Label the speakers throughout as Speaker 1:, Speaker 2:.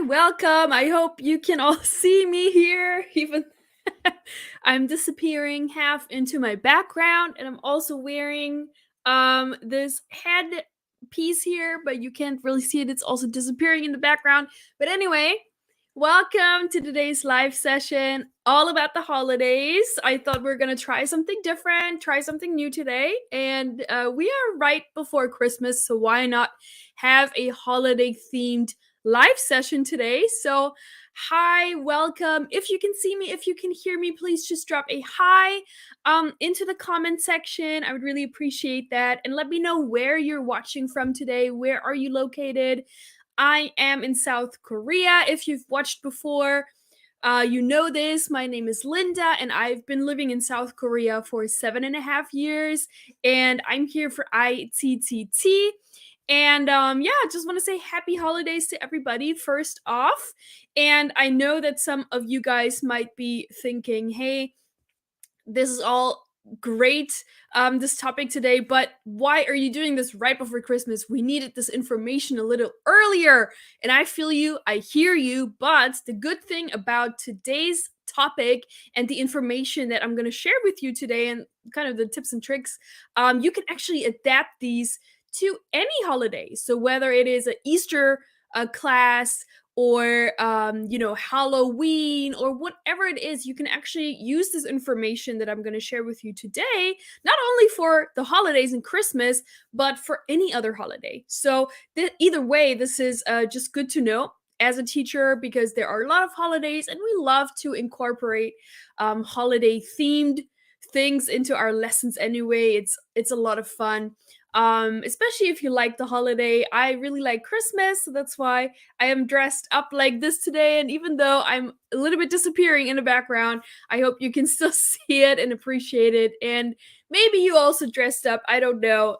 Speaker 1: welcome. I hope you can all see me here, even I'm disappearing half into my background, and I'm also wearing this head piece here, but you can't really see it. It's also disappearing in the background. But anyway, welcome to today's live session all about the holidays. I thought we are going to try something different, try something new today, and we are right before Christmas, so why not have a holiday themed live session today? So hi, welcome. If you can see me, if you can hear me, please just drop a hi into the comment section. I would really appreciate that. And let me know where you're watching from today. Where are you located? I am in South Korea. If you've watched before, you know this. My name is Linda, and I've been living in South Korea for 7.5 years. And I'm here for ITT. And yeah, just want to say happy holidays to everybody first off. And I know that some of you guys might be thinking, hey, this is all great, this topic today, but why are you doing this right before Christmas? We needed this information a little earlier. And I feel you, I hear you, but the good thing about today's topic and the information that I'm going to share with you today and kind of the tips and tricks, you can actually adapt these to any holiday. So whether it is an Easter class, or Halloween, or whatever it is, you can actually use this information that I'm going to share with you today, not only for the holidays and Christmas, but for any other holiday. So either way, this is just good to know as a teacher, because there are a lot of holidays and we love to incorporate holiday themed things into our lessons anyway. It's a lot of fun, especially if you like the holiday. I really like Christmas, so that's why I am dressed up like this today. And even though I'm a little bit disappearing in the background, I hope you can still see it and appreciate it. And maybe you also dressed up. I don't know.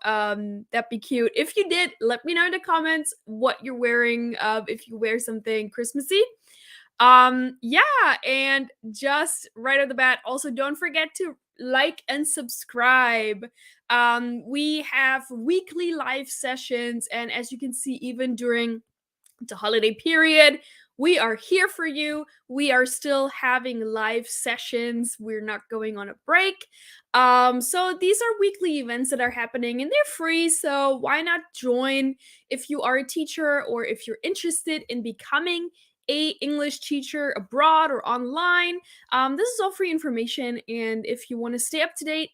Speaker 1: That'd be cute. If you did, let me know in the comments what you're wearing, if you wear something Christmassy. Yeah, and just right off the bat, also don't forget to like and subscribe. We have weekly live sessions, and as you can see, even during the holiday period, we are here for you. We are still having live sessions. We're not going on a break. So these are weekly events that are happening and they're free. So why not join if you are a teacher or if you're interested in becoming a English teacher abroad or online. This is all free information. And if you want to stay up to date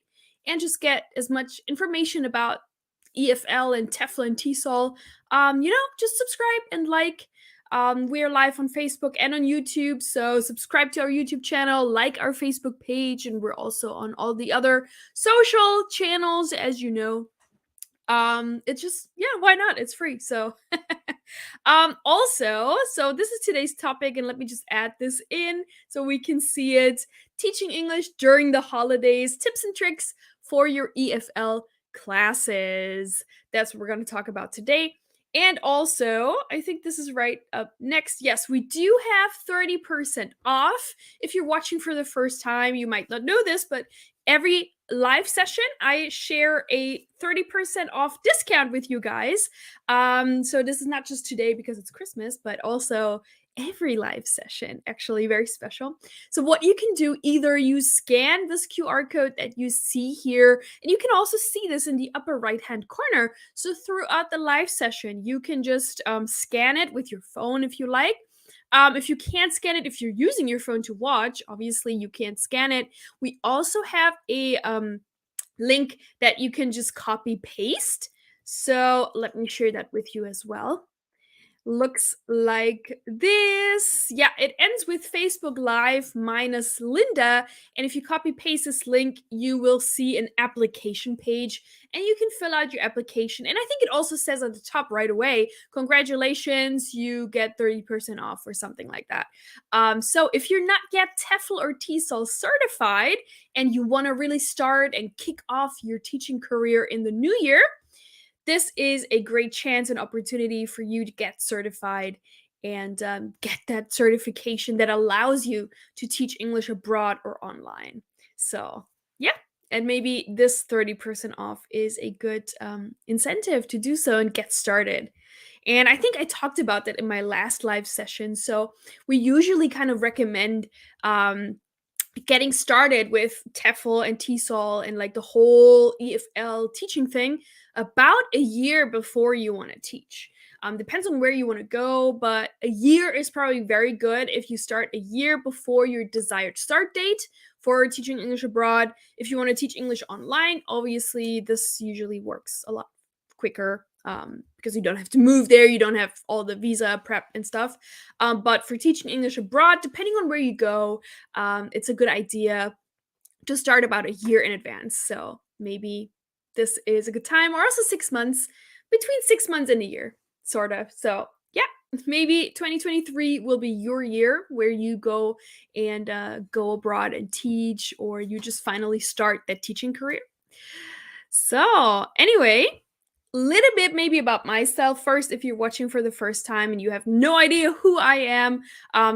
Speaker 1: and just get as much information about EFL and TEFL and TESOL, just subscribe and like. We're live on Facebook and on YouTube, so subscribe to our YouTube channel, like our Facebook page, and we're also on all the other social channels, as you know. It's just, yeah, why not? It's free. So also, so this is today's topic, and let me just add this in so we can see it. Teaching English during the holidays, tips and tricks for your EFL classes. That's what we're going to talk about today. And also, I think this is right up next. Yes, we do have 30% off. If you're watching for the first time, you might not know this, but every live session, I share a 30% off discount with you guys. So this is not just today because it's Christmas, but also every live session, actually very special. So what you can do, either you scan this QR code that you see here, and you can also see this in the upper right hand corner. So throughout the live session, you can just scan it with your phone if you like. If you can't scan it, if you're using your phone to watch, obviously you can't scan it. We also have a link that you can just copy paste. So let me share that with you as well. Looks like this. Yeah, it ends with Facebook Live minus Linda. And if you copy paste this link, you will see an application page and you can fill out your application. And I think it also says at the top right away, congratulations, you get 30% off or something like that. So if you're not yet TEFL or TESOL certified and you want to really start and kick off your teaching career in the new year, this is a great chance and opportunity for you to get certified and get that certification that allows you to teach English abroad or online. So, yeah. And maybe this 30% off is a good incentive to do so and get started. And I think I talked about that in my last live session. So we usually kind of recommend um, getting started with TEFL and TESOL and like the whole EFL teaching thing about a year before you want to teach. Depends on where you want to go, but a year is probably very good if you start a year before your desired start date for teaching English abroad. If you want to teach English online, obviously this usually works a lot quicker because you don't have to move there, you don't have all the visa prep and stuff. But for teaching English abroad, depending on where you go, it's a good idea to start about a year in advance. So maybe this is a good time, or also 6 months, between 6 months and a year, sort of. So yeah, maybe 2023 will be your year where you go and go abroad and teach, or you just finally start that teaching career. So, anyway, little bit maybe about myself first. If you're watching for the first time and you have no idea who I am,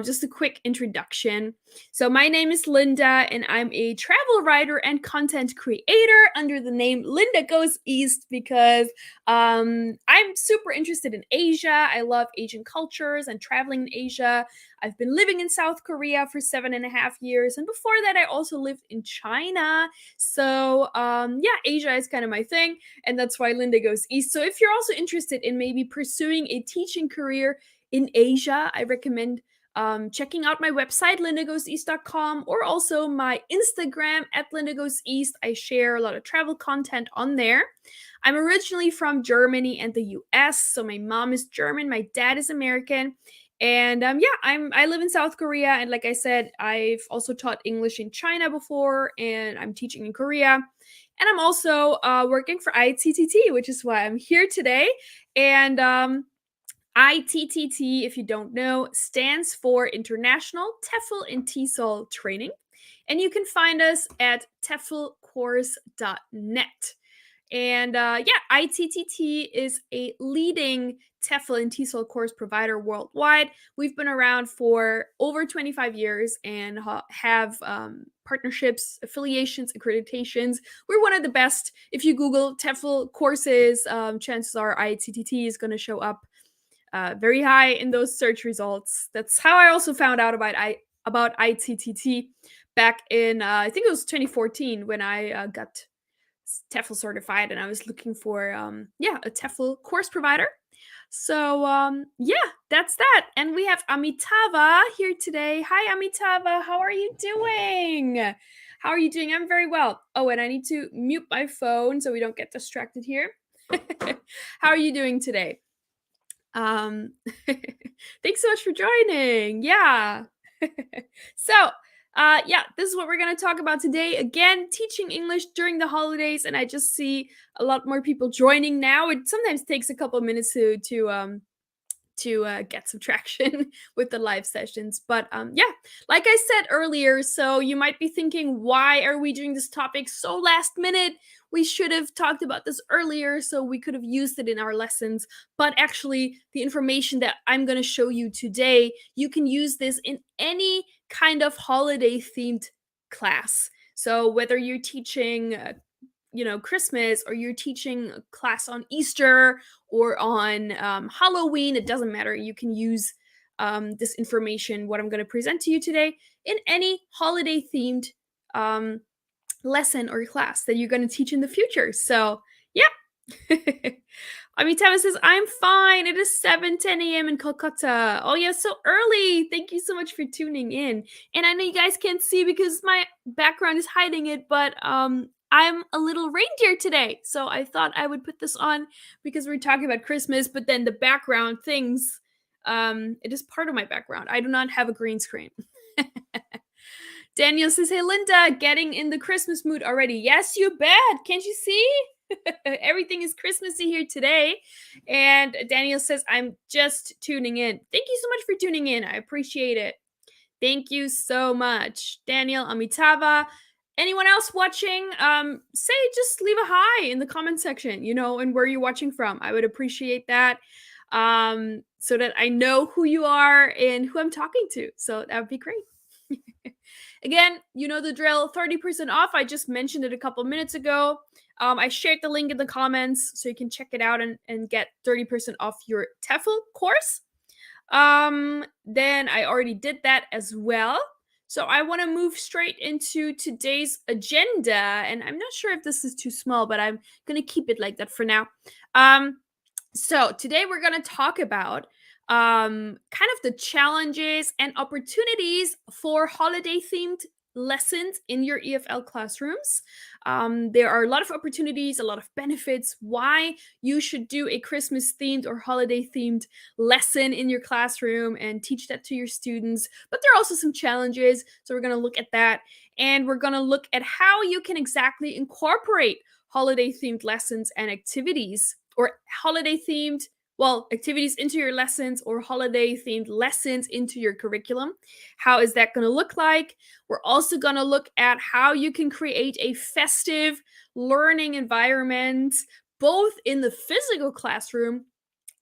Speaker 1: just a quick introduction. So my name is Linda, and I'm a travel writer and content creator under the name Linda Goes East because I'm super interested in Asia. I love Asian cultures and traveling in Asia. I've been living in South Korea for 7.5 years, and before that, I also lived in China. So yeah, Asia is kind of my thing, and that's why Linda Goes East. So if you're also interested in maybe pursuing a teaching career in Asia, I recommend checking out my website, lindagoeseast.com, or also my Instagram at lindagoeseast. I share a lot of travel content on there. I'm originally from Germany and the US, so my mom is German, my dad is American. And yeah, I live in South Korea, and like I said, I've also taught English in China before, and I'm teaching in Korea. And I'm also working for ITTT, which is why I'm here today. And ITTT, if you don't know, stands for International TEFL and TESOL Training. And you can find us at teflcourse.net. And yeah, ITTT is a leading TEFL and TESOL course provider worldwide. We've been around for over 25 years and have partnerships, affiliations, accreditations. We're one of the best. If you Google TEFL courses, chances are ITTT is going to show up very high in those search results. That's how I also found out about ITTT back in I think it was 2014 when I got TEFL certified, and I was looking for yeah, a TEFL course provider. So yeah, that's that. And we have Amitava here today. Hi Amitava, how are you doing? How are you doing? I'm very well. Oh, and I need to mute my phone so we don't get distracted here. How are you doing today? Um, thanks so much for joining. Yeah. So, yeah, this is what we're going to talk about today. Again, teaching English during the holidays, and I just see a lot more people joining now. It sometimes takes a couple of minutes to get some traction with the live sessions. But yeah, like I said earlier, so you might be thinking, why are we doing this topic so last minute? We should have talked about this earlier so we could have used it in our lessons. But actually, the information that I'm going to show you today, you can use this in any kind of holiday themed class. So whether you're teaching Christmas, or you're teaching a class on Easter or on Halloween, it doesn't matter. You can use this information, what I'm going to present to you today, in any holiday themed lesson or class that you're going to teach in the future. So yeah. Amitava says, I'm fine. It is 7:10 a.m. in Kolkata. Oh, yeah, so early. Thank you so much for tuning in. And I know you guys can't see because my background is hiding it, but I'm a little reindeer today. So I thought I would put this on because we're talking about Christmas, but then the background things, it is part of my background. I do not have a green screen. Daniel says, hey, Linda, getting in the Christmas mood already. Yes, you bet. Can't you see? Everything is Christmassy here today. And Daniel says, I'm just tuning in. Thank you so much for tuning in. I appreciate it. Thank you so much. Daniel, Amitava. Anyone else watching? Say, just leave a hi in the comment section, and where you're watching from. I would appreciate that. So that I know who you are and who I'm talking to. So that would be great. Again, you know the drill, 30% off. I just mentioned it a couple minutes ago. I shared the link in the comments so you can check it out and get 30% off your TEFL course. Then I already did that as well. So I want to move straight into today's agenda. And I'm not sure if this is too small, but I'm going to keep it like that for now. So today we're going to talk about kind of the challenges and opportunities for holiday themed lessons in your EFL classrooms. There are a lot of opportunities, a lot of benefits, why you should do a Christmas themed or holiday themed lesson in your classroom and teach that to your students. But there are also some challenges. So we're going to look at that. And we're going to look at how you can exactly incorporate holiday themed lessons and activities, or holiday themed activities into your lessons, or holiday themed lessons into your curriculum. How is that going to look like? We're also going to look at how you can create a festive learning environment, both in the physical classroom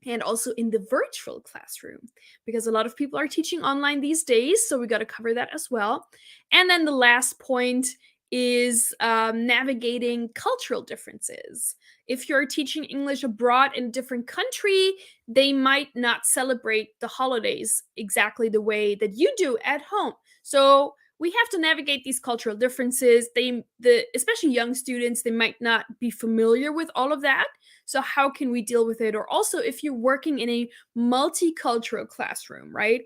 Speaker 1: and also in the virtual classroom, because a lot of people are teaching online these days, so we got to cover that as well. And then the last point is navigating cultural differences. If you're teaching English abroad in a different country, they might not celebrate the holidays exactly the way that you do at home. So we have to navigate these cultural differences. Especially young students, they might not be familiar with all of that. So how can we deal with it? Or also, if you're working in a multicultural classroom, right?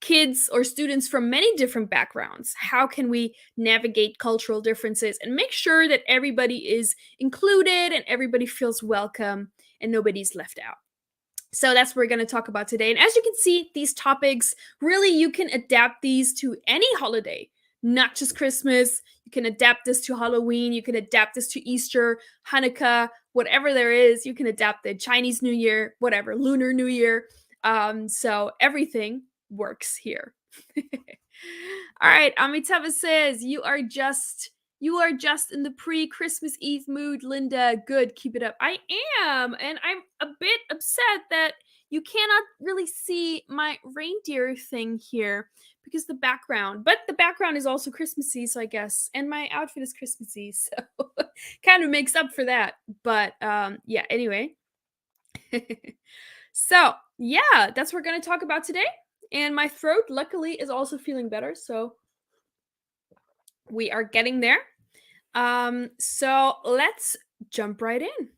Speaker 1: Kids or students from many different backgrounds, how can we navigate cultural differences and make sure that everybody is included and everybody feels welcome and nobody's left out? So that's what we're going to talk about today. And as you can see, these topics, really, you can adapt these to any holiday, not just Christmas. You can adapt this to Halloween. You can adapt this to Easter, Hanukkah, whatever there is. You can adapt the Chinese New Year, whatever, Lunar New Year. So everything works here. All right, Amitava says, you are just in the pre-Christmas Eve mood, Linda. Good, keep it up. I am, and I'm a bit upset that you cannot really see my reindeer thing here because the background is also Christmassy, so I guess, and my outfit is Christmassy, so kind of makes up for that. But yeah, anyway. So yeah, that's what we're gonna talk about today. And my throat, luckily, is also feeling better, so we are getting there. So let's jump right in.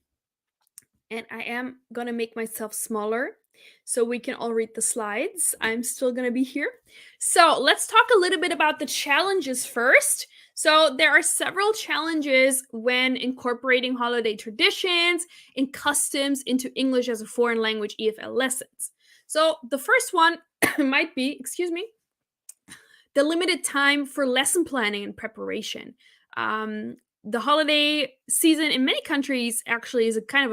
Speaker 1: And I am gonna make myself smaller so we can all read the slides. I'm still gonna be here. So let's talk a little bit about the challenges first. So there are several challenges when incorporating holiday traditions and customs into English as a foreign language EFL lessons. So the first one might be, excuse me, the limited time for lesson planning and preparation. The holiday season in many countries actually is kind of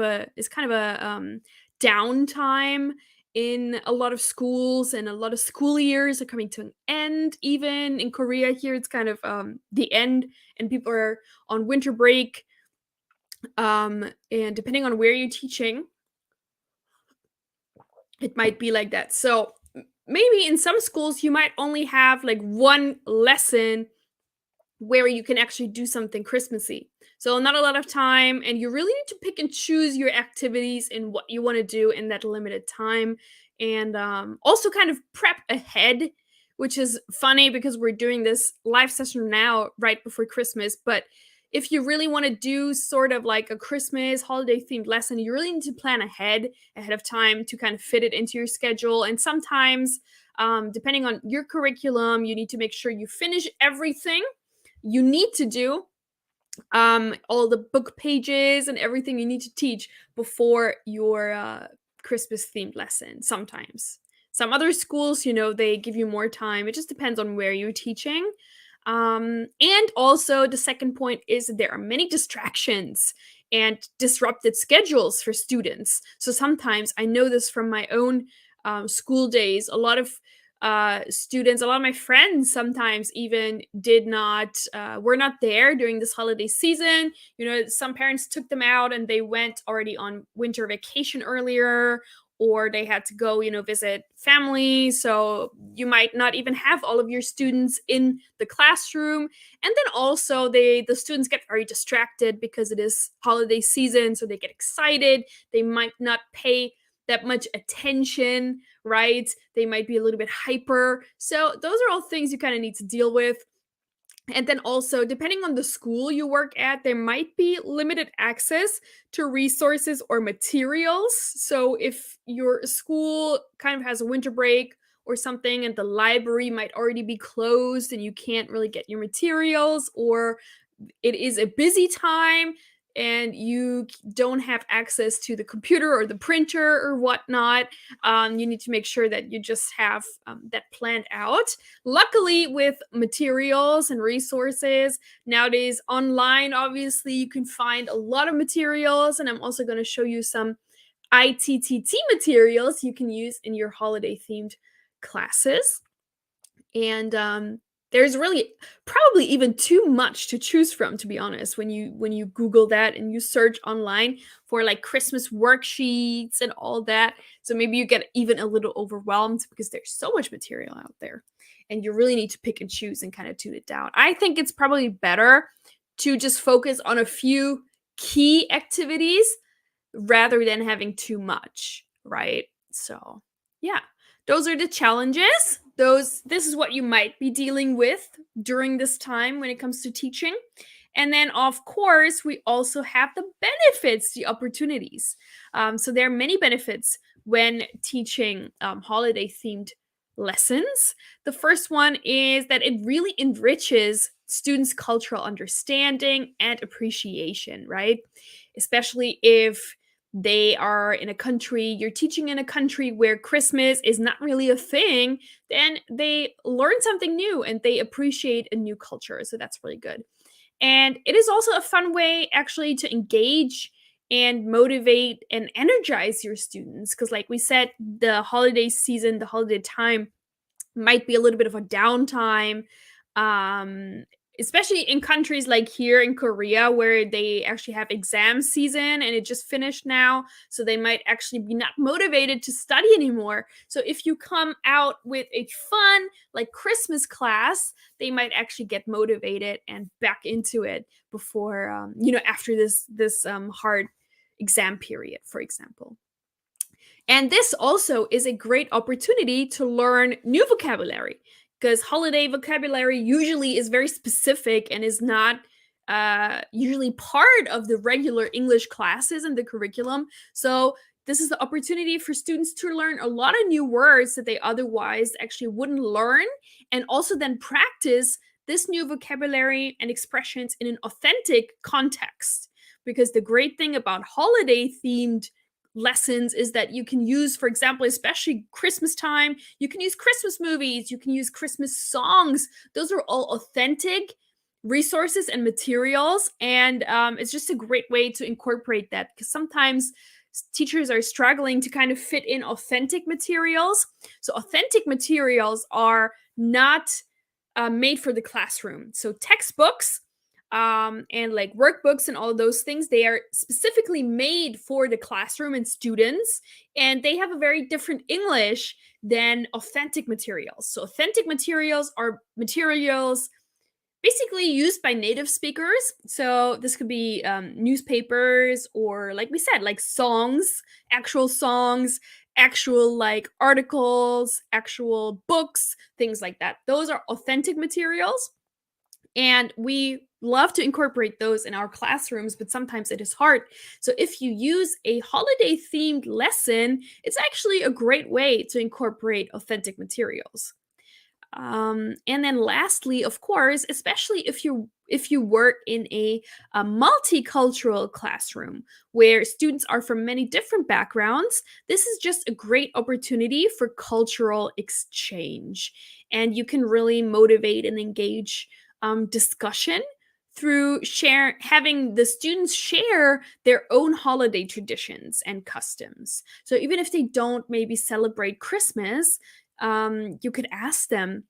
Speaker 1: a downtime in a lot of schools, and a lot of school years are coming to an end. Even in Korea here, it's kind of the end, and people are on winter break. And depending on where you're teaching, it might be like that. So maybe in some schools you might only have like one lesson where you can actually do something Christmassy. So not a lot of time, and you really need to pick and choose your activities and what you want to do in that limited time. And also kind of prep ahead, which is funny because we're doing this live session now right before Christmas. But if you really want to do sort of like a Christmas holiday themed lesson, you really need to plan ahead of time to kind of fit it into your schedule. And sometimes, depending on your curriculum, you need to make sure you finish everything you need to do, all the book pages and everything you need to teach before your Christmas themed lesson. Sometimes some other schools, they give you more time. It just depends on where you're teaching. And also the second point is there are many distractions and disrupted schedules for students. So sometimes, I know this from my own school days, a lot of students, a lot of my friends sometimes even were not there during this holiday season. Some parents took them out and they went already on winter vacation earlier, or they had to go, visit family. So you might not even have all of your students in the classroom. And then also the students get very distracted because it is holiday season, so they get excited. They might not pay that much attention, right? They might be a little bit hyper. So those are all things you kind of need to deal with. And then also, depending on the school you work at, there might be limited access to resources or materials. So if your school kind of has a winter break or something and the library might already be closed and you can't really get your materials, or it is a busy time and you don't have access to the computer or the printer or whatnot, you need to make sure that you just have that planned out. Luckily, with materials and resources nowadays online, obviously, you can find a lot of materials. And I'm also going to show you some ITTT materials you can use in your holiday themed classes. And there's really probably even too much to choose from, to be honest, when you Google that and you search online for like Christmas worksheets and all that. So maybe you get even a little overwhelmed because there's so much material out there and you really need to pick and choose and kind of tune it down. I think it's probably better to just focus on a few key activities rather than having too much, right? So, yeah. Those are the challenges. This is what you might be dealing with during this time when it comes to teaching. And then, of course, we also have the benefits, the opportunities. So there are many benefits when teaching holiday themed lessons. The first one is that it really enriches students' cultural understanding and appreciation, right? Especially if they are in a country, you're teaching in a country where Christmas is not really a thing, then they learn something new and they appreciate a new culture. So that's really good. And it is also a fun way actually to engage and motivate and energize your students. Because, like we said, the holiday season, the holiday time might be a little bit of a downtime, um especially in countries like here in Korea where they actually have exam season and it just finished now, so they might actually be not motivated to study anymore. So if you come out with a fun like Christmas class, they might actually get motivated and back into it before after this hard exam period, for example. And this also is a great opportunity to learn new vocabulary, because holiday vocabulary usually is very specific and is not usually part of the regular English classes in the curriculum. So, this is the opportunity for students to learn a lot of new words that they otherwise actually wouldn't learn, and also then practice this new vocabulary and expressions in an authentic context. Because the great thing about holiday themed lessons is that you can use, for example, especially Christmas time, you can use Christmas movies, you can use Christmas songs. Those are all authentic resources and materials. And it's just a great way to incorporate that, because sometimes teachers are struggling to kind of fit in authentic materials. So, authentic materials are not made for the classroom. So, textbooks and like workbooks and all of those things, they are specifically made for the classroom and students, and they have a very different English than authentic materials. So authentic materials are materials basically used by native speakers. So this could be newspapers, or like we said, like songs, actual like articles, actual books, things like that. Those are authentic materials. And we love to incorporate those in our classrooms, but sometimes it is hard. So if you use a holiday themed lesson, it's actually a great way to incorporate authentic materials. And then lastly, of course, especially if you work in a multicultural classroom where students are from many different backgrounds, this is just a great opportunity for cultural exchange. And you can really motivate and engage discussion through having the students share their own holiday traditions and customs. So even if they don't maybe celebrate Christmas, you could ask them,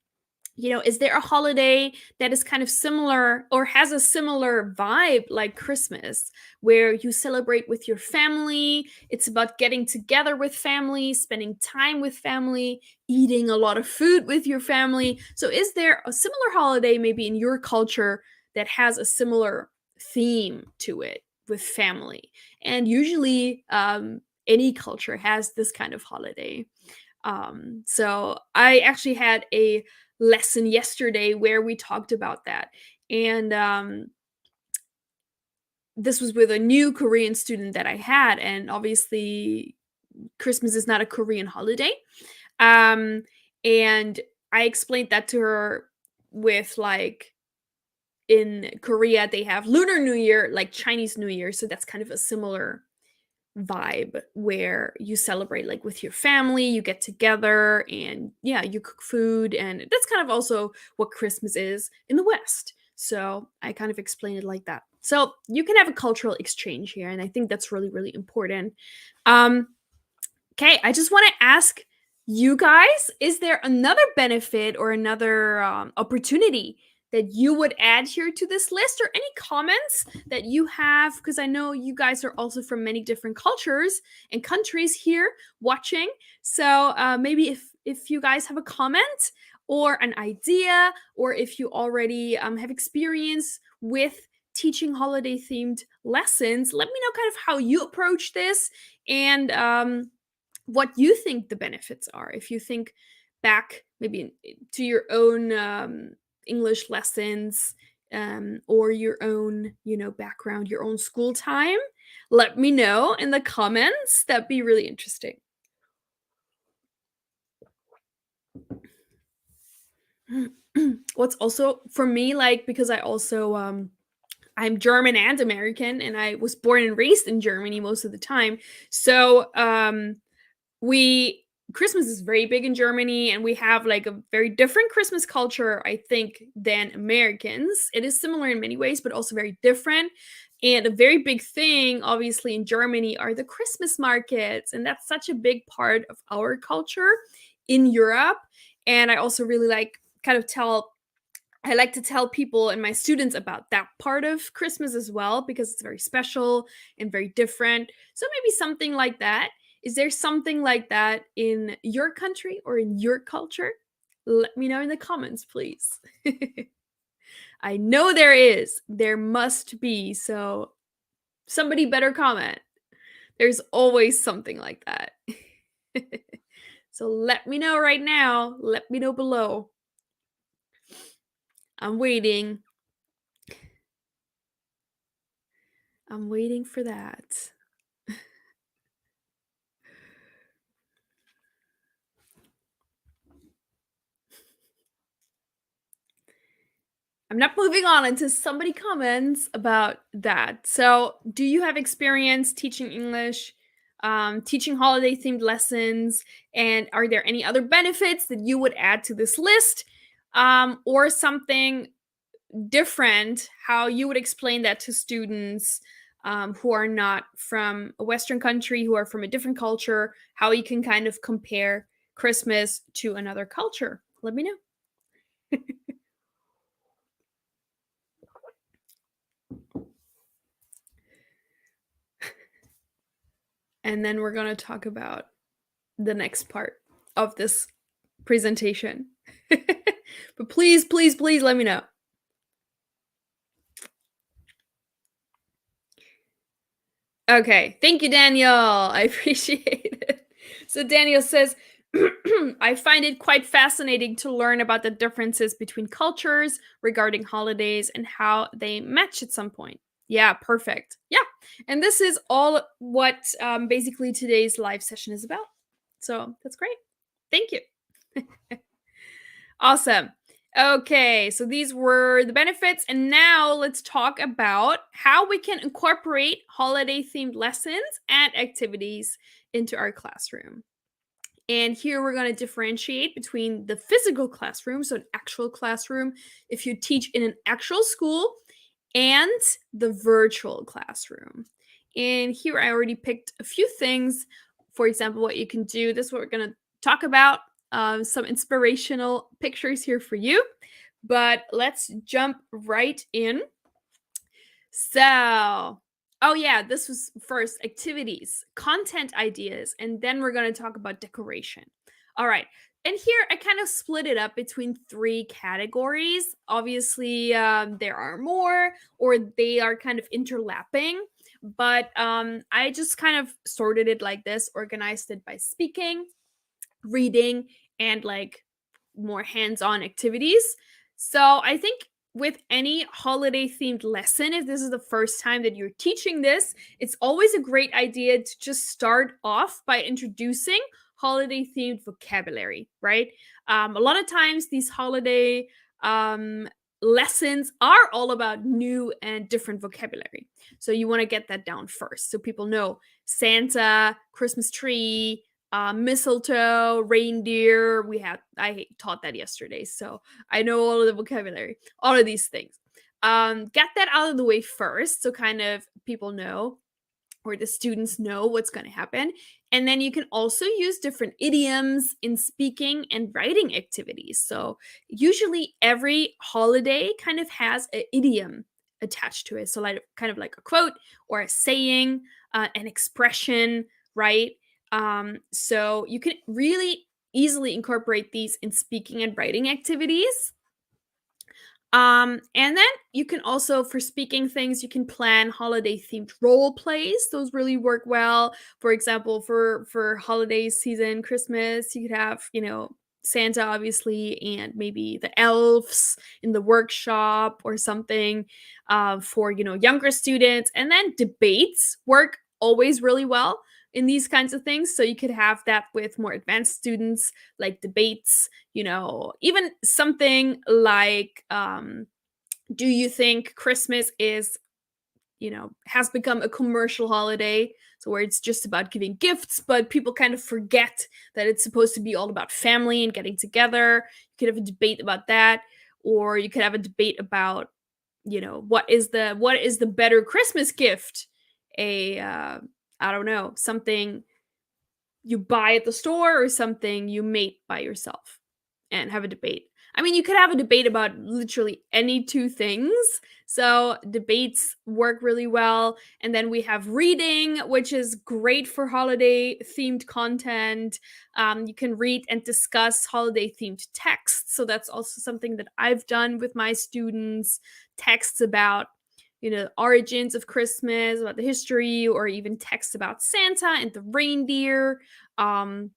Speaker 1: Is there a holiday that is kind of similar or has a similar vibe like Christmas, where you celebrate with your family? It's about getting together with family, spending time with family, eating a lot of food with your family. So, is there a similar holiday maybe in your culture that has a similar theme to it with family? And usually, any culture has this kind of holiday. So I actually had a lesson yesterday where we talked about that. And this was with a new Korean student that I had. And obviously, Christmas is not a Korean holiday. Um, and I explained that to her with like, in Korea, they have Lunar New Year, like Chinese New Year. So that's kind of a similar vibe where you celebrate like with your family, you get together and yeah, you cook food, and that's kind of also what Christmas is in the West. So I kind of explain it like that. So you can have a cultural exchange here, and I think that's really, really important. Um, Okay, I just want to ask you guys, is there another benefit or another opportunity that you would add here to this list, or any comments that you have? Because I know you guys are also from many different cultures and countries here watching. So maybe if you guys have a comment or an idea, or if you already have experience with teaching holiday themed lessons, let me know kind of how you approach this, and what you think the benefits are. If you think back maybe to your own English lessons, or your own, background, your own school time, let me know in the comments. That'd be really interesting. What's also for me, like, because I also I'm German and American, and I was born and raised in Germany most of the time. So we Christmas is very big in Germany, and we have like a very different Christmas culture, I think, than Americans. It is similar in many ways, but also very different. And a very big thing, obviously, in Germany are the Christmas markets, and that's such a big part of our culture in Europe. And I also really like kind of tell I like to tell people and my students about that part of Christmas as well, because it's very special and very different. So maybe something like that. Is there something like that in your country or in your culture? Let me know in the comments, please. I know there is. There must be. So somebody better comment. There's always something like that. So let me know right now. Let me know below. I'm waiting. I'm waiting for that. I'm not moving on until somebody comments about that. So, do you have experience teaching English, teaching holiday themed lessons? And are there any other benefits that you would add to this list? Or something different, how you would explain that to students who are not from a Western country, who are from a different culture, how you can kind of compare Christmas to another culture? Let me know. And then we're going to talk about the next part of this presentation. But please, please, please let me know. Okay. Thank you, Daniel. I appreciate it. So, Daniel says, I find it quite fascinating to learn about the differences between cultures regarding holidays and how they match at some point. Yeah, perfect. Yeah. And this is all what basically today's live session is about. So, that's great. Thank you. Awesome. Okay, so these were the benefits, and now let's talk about how we can incorporate holiday themed lessons and activities into our classroom. And here we're going to differentiate between the physical classroom, so an actual classroom, if you teach in an actual school, and the virtual classroom. And here I already picked a few things. For example, what you can do, this is what we're going to talk about. some inspirational pictures here for you, but let's jump right in. So, oh yeah, this was first activities, content ideas, and then we're going to talk about decoration. All right. And here I kind of split it up between three categories. Obviously, there are more, or they are kind of interlapping, but I just kind of sorted it like this, organized it by speaking, reading, and like more hands-on activities. So I think with any holiday themed lesson, if this is the first time that you're teaching this, it's always a great idea to just start off by introducing holiday themed vocabulary, right? A lot of times these holiday um, lessons are all about new and different vocabulary. So you want to get that down first so people know Santa, Christmas tree, mistletoe, reindeer. I taught that yesterday, so I know all of the vocabulary, all of these things. Get that out of the way first, so kind of people know, or the students know what's going to happen. And then you can also use different idioms in speaking and writing activities. So usually every holiday kind of has an idiom attached to it. So like kind of like a quote or a saying, an expression, right? So you can really easily incorporate these in speaking and writing activities. And then you can also, for speaking things, you can plan holiday themed role plays. Those really work well. For example, for holiday season, Christmas, you could have, Santa obviously, and maybe the elves in the workshop or something, for younger students. And then debates work always really well in these kinds of things. So you could have that with more advanced students, like debates, even something like, do you think Christmas has become a commercial holiday? So where it's just about giving gifts, but people kind of forget that it's supposed to be all about family and getting together. You could have a debate about that, or you could have a debate about, what is the better Christmas gift? I don't know, something you buy at the store or something you make by yourself, and have a debate. I mean, you could have a debate about literally any two things. So debates work really well. And then we have reading, which is great for holiday themed content. You can read and discuss holiday themed texts. So that's also something that I've done with my students. Texts about origins of Christmas, about the history, or even texts about Santa and the reindeer. Um,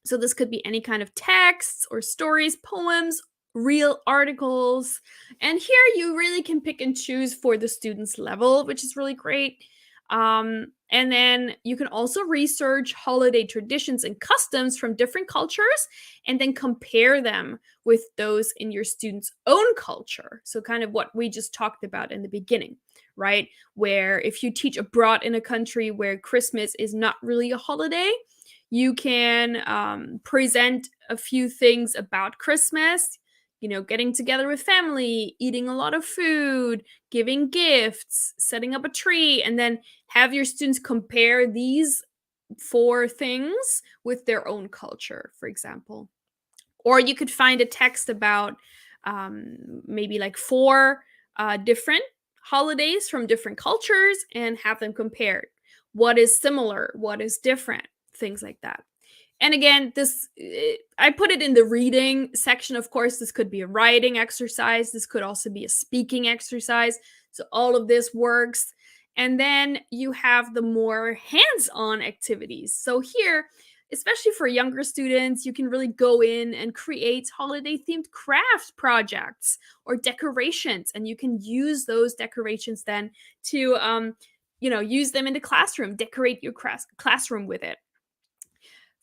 Speaker 1: so this could be any kind of texts or stories, poems, real articles. And here you really can pick and choose for the student's level, which is really great. And then you can also research holiday traditions and customs from different cultures and then compare them with those in your student's own culture. So, kind of what we just talked about in the beginning, right? Where if you teach abroad in a country where Christmas is not really a holiday, you can present a few things about Christmas, getting together with family, eating a lot of food, giving gifts, setting up a tree, and then have your students compare these four things with their own culture, for example. Or you could find a text about maybe like four different holidays from different cultures and have them compared. What is similar? What is different? Things like that. And again, I put it in the reading section. Of course, this could be a writing exercise. This could also be a speaking exercise. So all of this works. And then you have the more hands-on activities. So here, especially for younger students, you can really go in and create holiday-themed craft projects or decorations. And you can use those decorations then to, use them in the classroom, decorate your classroom with it.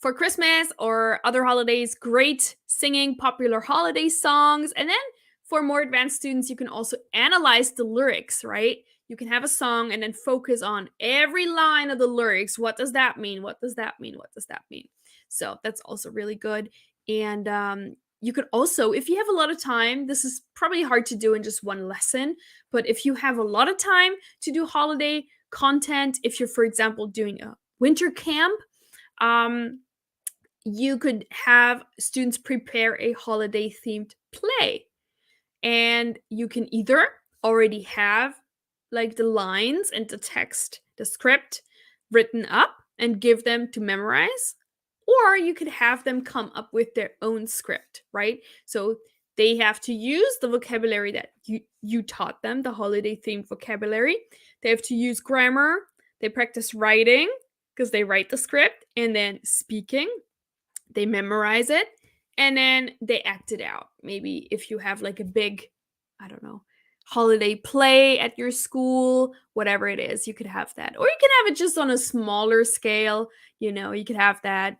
Speaker 1: For Christmas or other holidays, great singing popular holiday songs. And then for more advanced students, you can also analyze the lyrics, right? You can have a song and then focus on every line of the lyrics. What does that mean? What does that mean? What does that mean? So that's also really good. And you could also, if you have a lot of time, this is probably hard to do in just one lesson, but if you have a lot of time to do holiday content, if you're, for example, doing a winter camp, um, you could have students prepare a holiday themed play. And you can either already have like the lines and the text, the script written up and give them to memorize, or you could have them come up with their own script, right? So they have to use the vocabulary that you taught them, the holiday themed vocabulary. They have to use grammar. They practice writing because they write the script, and then speaking, they memorize it, and then they act it out. Maybe if you have like a big, I don't know, holiday play at your school, whatever it is, you could have that. Or you can have it just on a smaller scale. You could have that,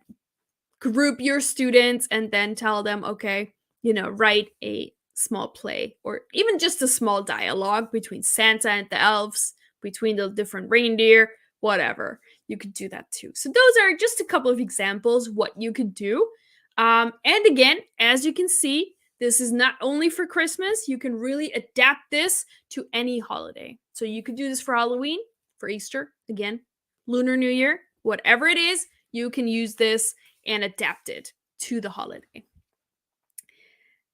Speaker 1: group your students and then tell them, okay, write a small play or even just a small dialogue between Santa and the elves, between the different reindeer, whatever. You could do that too. So those are just a couple of examples what you could do. And again, as you can see, this is not only for Christmas. You can really adapt this to any holiday. So you could do this for Halloween, for Easter, again, Lunar New Year, whatever it is, you can use this and adapt it to the holiday.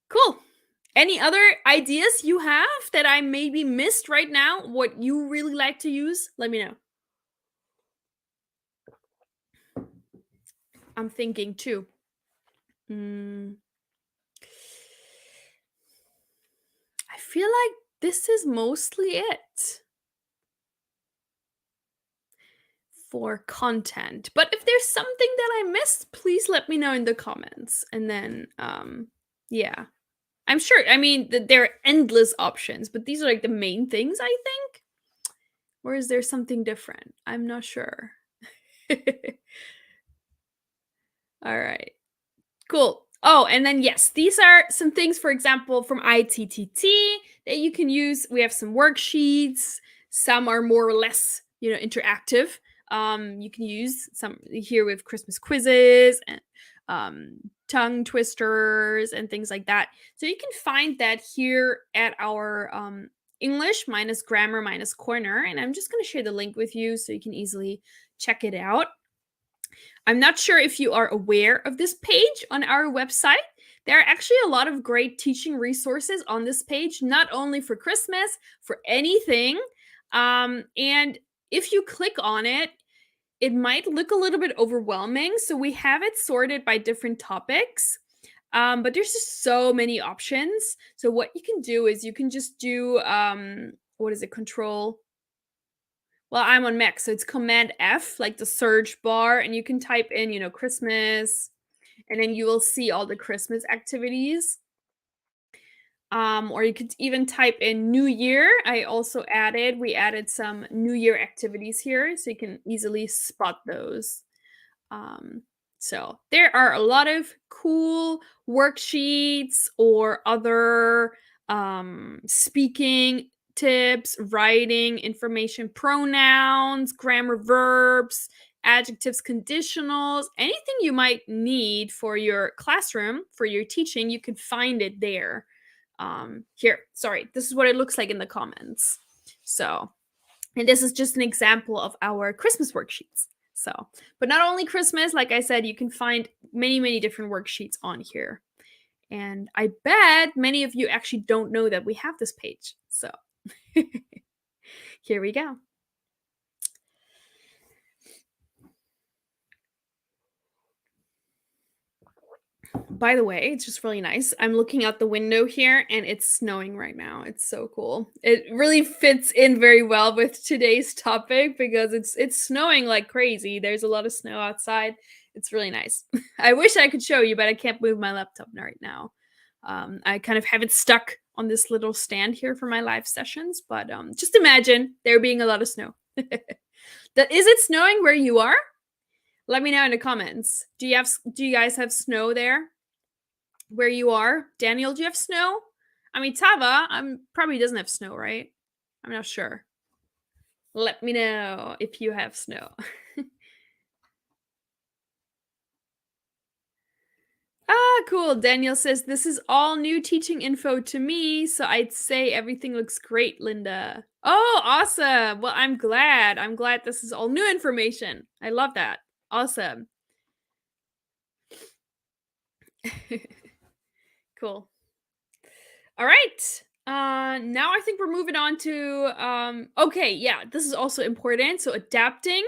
Speaker 1: Cool. Any other ideas you have that I maybe missed right now? What you really like to use? Let me know. I'm thinking too. I feel like this is mostly it for content. But if there's something that I missed, please let me know in the comments. And then, yeah. I'm sure, I mean, there are endless options, but these are like the main things, I think. Or is there something different? I'm not sure. All right. Cool. Oh, and then yes, these are some things, for example, from ITTT that you can use. We have some worksheets. Some are more or less, interactive. You can use some here with Christmas quizzes and tongue twisters and things like that. So you can find that here at our English minus grammar minus corner. And I'm just going to share the link with you so you can easily check it out. I'm not sure if you are aware of this page on our website. There are actually a lot of great teaching resources on this page, not only for Christmas, for anything. And if you click on it, it might look a little bit overwhelming. So we have it sorted by different topics. But there's just so many options. So what you can do is you can just do, what is it, Control? Well, I'm on Mac, so it's Command F, like the search bar, and you can type in, Christmas, and then you will see all the Christmas activities. Or you could even type in New Year. We added some New Year activities here, so you can easily spot those. So there are a lot of cool worksheets or other speaking tips, writing information, pronouns, grammar, verbs, adjectives, conditionals, anything you might need for your classroom, for your teaching, you could find it there. Here, sorry, this is what it looks like in the comments. So, and this is just an example of our Christmas worksheets. So, but not only Christmas, like I said, you can find many, many different worksheets on here. And I bet many of you actually don't know that we have this page. So, here we go. By the way, it's just really nice. I'm looking out the window here and it's snowing right now. It's so cool. It really fits in very well with today's topic because it's snowing like crazy. There's a lot of snow outside. It's really nice. I wish I could show you, but I can't move my laptop right now. I kind of have it stuck on this little stand here for my live sessions, but just imagine there being a lot of snow. Is it snowing where you are? Let me know in the comments. Do you guys have snow there where you are? Daniel, do you have snow? I mean, Tava, probably doesn't have snow, right? I'm not sure. Let me know if you have snow. Cool. Daniel says, this is all new teaching info to me, so I'd say everything looks great, Linda. Oh, awesome. Well, I'm glad. This is all new information. I love that. Awesome. Cool. All right. Now I think we're moving on to okay, yeah, this is also important. So adapting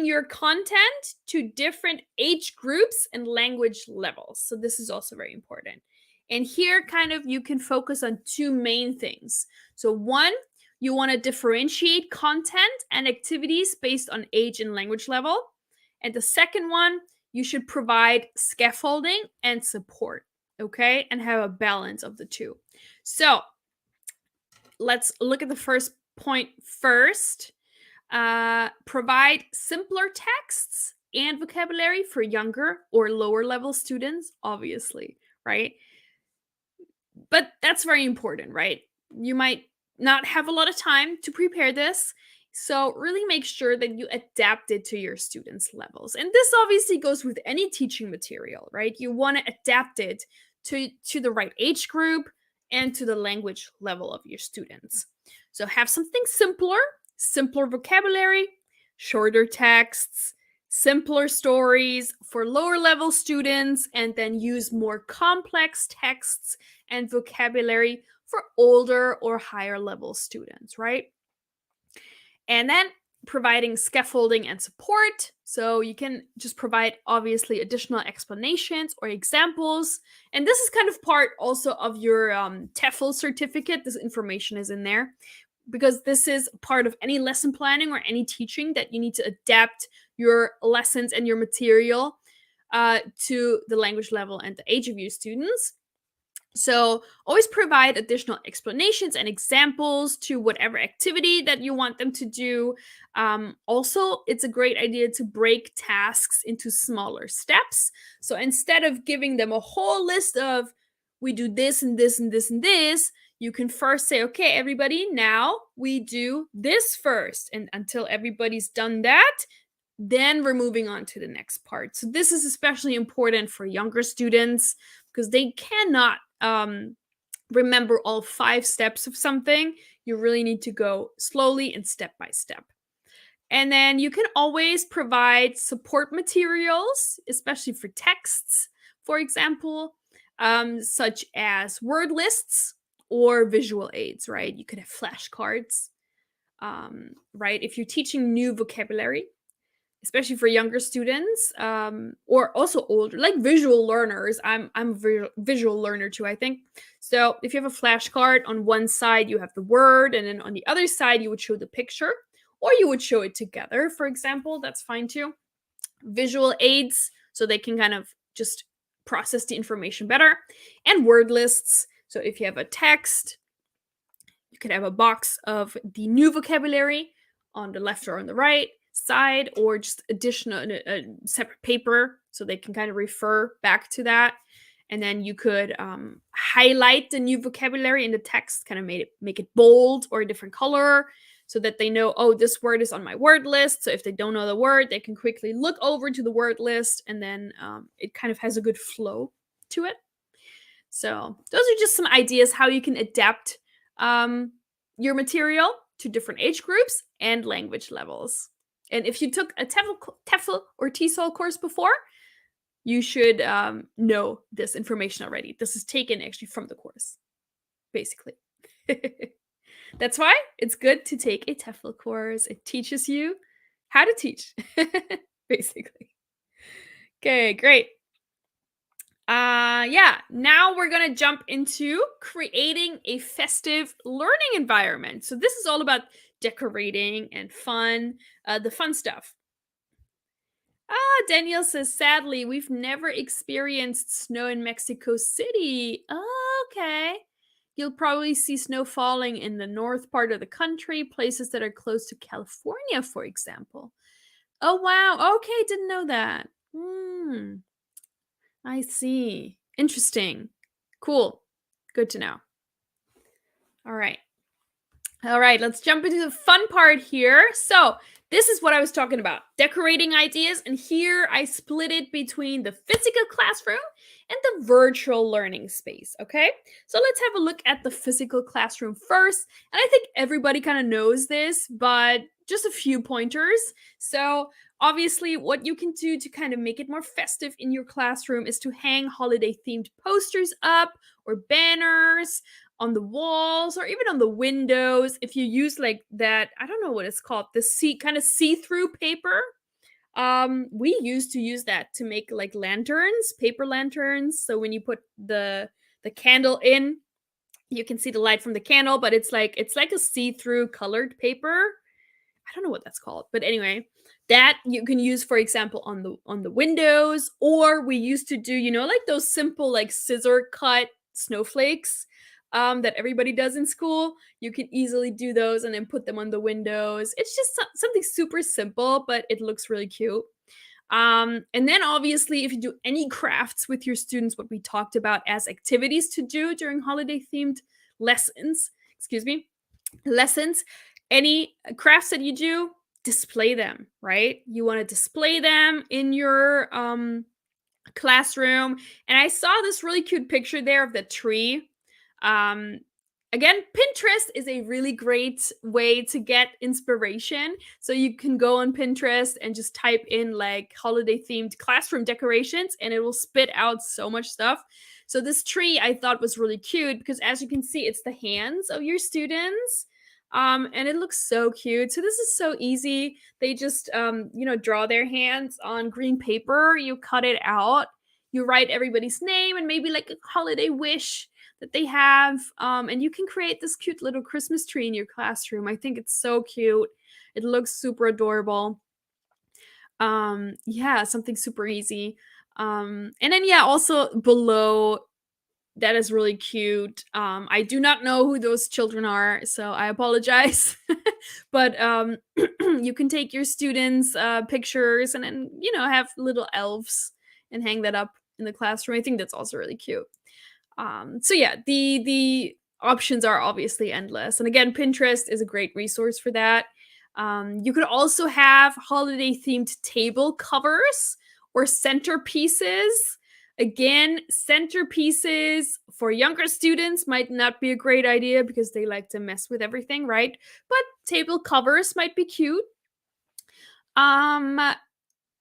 Speaker 1: your content to different age groups and language levels. So this is also very important. And here kind of you can focus on two main things. So one, you want to differentiate content and activities based on age and language level. And the second one, you should provide scaffolding and support, okay? And have a balance of the two. So let's look at the first point first. Provide simpler texts and vocabulary for younger or lower level students, obviously, right? But that's very important, right? You might not have a lot of time to prepare this. So, really make sure that you adapt it to your students' levels. And this obviously goes with any teaching material, right? You want to adapt it to the right age group and to the language level of your students. So, have something simpler vocabulary, shorter texts, simpler stories for lower level students, and then use more complex texts and vocabulary for older or higher level students, right? And then providing scaffolding and support. So you can just provide obviously additional explanations or examples. And this is kind of part also of your TEFL certificate. This information is in there because this is part of any lesson planning or any teaching that you need to adapt your lessons and your material to the language level and the age of your students. So always provide additional explanations and examples to whatever activity that you want them to do. Also, it's a great idea to break tasks into smaller steps. So instead of giving them a whole list of, we do this and this and this and this, you can first say, okay, everybody, now we do this first. And until everybody's done that, then we're moving on to the next part. So this is especially important for younger students because they cannot remember all 5 steps of something. You really need to go slowly and step by step. And then you can always provide support materials, especially for texts, for example, such as word lists or visual aids, right? You could have flashcards, right? If you're teaching new vocabulary, especially for younger students, or also older, like visual learners. I'm a visual learner too, I think. So if you have a flashcard, on one side you have the word, and then on the other side you would show the picture, or you would show it together, for example. That's fine too. Visual aids, so they can kind of just process the information better, and word lists. So if you have a text, you could have a box of the new vocabulary on the left or on the right side, or just additional separate paper so they can kind of refer back to that. And then you could highlight the new vocabulary in the text, kind of make it bold or a different color so that they know, oh, this word is on my word list. So if they don't know the word, they can quickly look over to the word list, and then it kind of has a good flow to it. So those are just some ideas how you can adapt your material to different age groups and language levels. And if you took a TEFL or TESOL course before, you should know this information already. This is taken actually from the course, basically. That's why it's good to take a TEFL course. It teaches you how to teach, basically. Okay, great. Yeah, now we're gonna jump into creating a festive learning environment. So this is all about decorating and fun, the fun stuff. Daniel says, sadly, we've never experienced snow in Mexico City. Oh, okay. You'll probably see snow falling in the north part of the country, places that are close to California, for example. Oh, wow. Okay, didn't know that. I see. Interesting. Cool. Good to know. All right. All right, let's jump into the fun part here. So, this is what I was talking about, decorating ideas. And here I split it between the physical classroom and the virtual learning space, okay? So let's have a look at the physical classroom first. And I think everybody kind of knows this, but just a few pointers. So obviously, what you can do to kind of make it more festive in your classroom is to hang holiday themed posters up or banners on the walls or even on the windows. If you use like that, I don't know what it's called, the kind of see-through paper. We used to use that to make like lanterns, paper lanterns. So when you put the candle in, you can see the light from the candle, but it's like a see-through colored paper. I don't know what that's called, but anyway, that you can use, for example, on the windows. Or we used to do, like those simple like scissor cut snowflakes that everybody does in school. You can easily do those and then put them on the windows. It's just something super simple, but it looks really cute. And then obviously, if you do any crafts with your students, what we talked about as activities to do during holiday themed lessons, excuse me, lessons, any crafts that you do, display them, right? You want to display them in your classroom. And I saw this really cute picture there of the tree. Um, Again, Pinterest is a really great way to get inspiration. So you can go on Pinterest and just type in like holiday themed classroom decorations, and it will spit out so much stuff. So this tree I thought was really cute because, as you can see, it's the hands of your students. And it looks so cute. So this is so easy. They just draw their hands on green paper. You cut it out. You write everybody's name and maybe like a holiday wish that they have. And you can create this cute little Christmas tree in your classroom. I think it's so cute. It looks super adorable. Yeah, something super easy. And then yeah, also below, that is really cute. I do not know who those children are, so I apologize. But you can take your students' pictures and then have little elves and hang that up in the classroom. I think that's also really cute. So yeah, the options are obviously endless. And again, Pinterest is a great resource for that. You could also have holiday themed table covers or centerpieces. Again, centerpieces for younger students might not be a great idea because they like to mess with everything, right? But table covers might be cute. Um,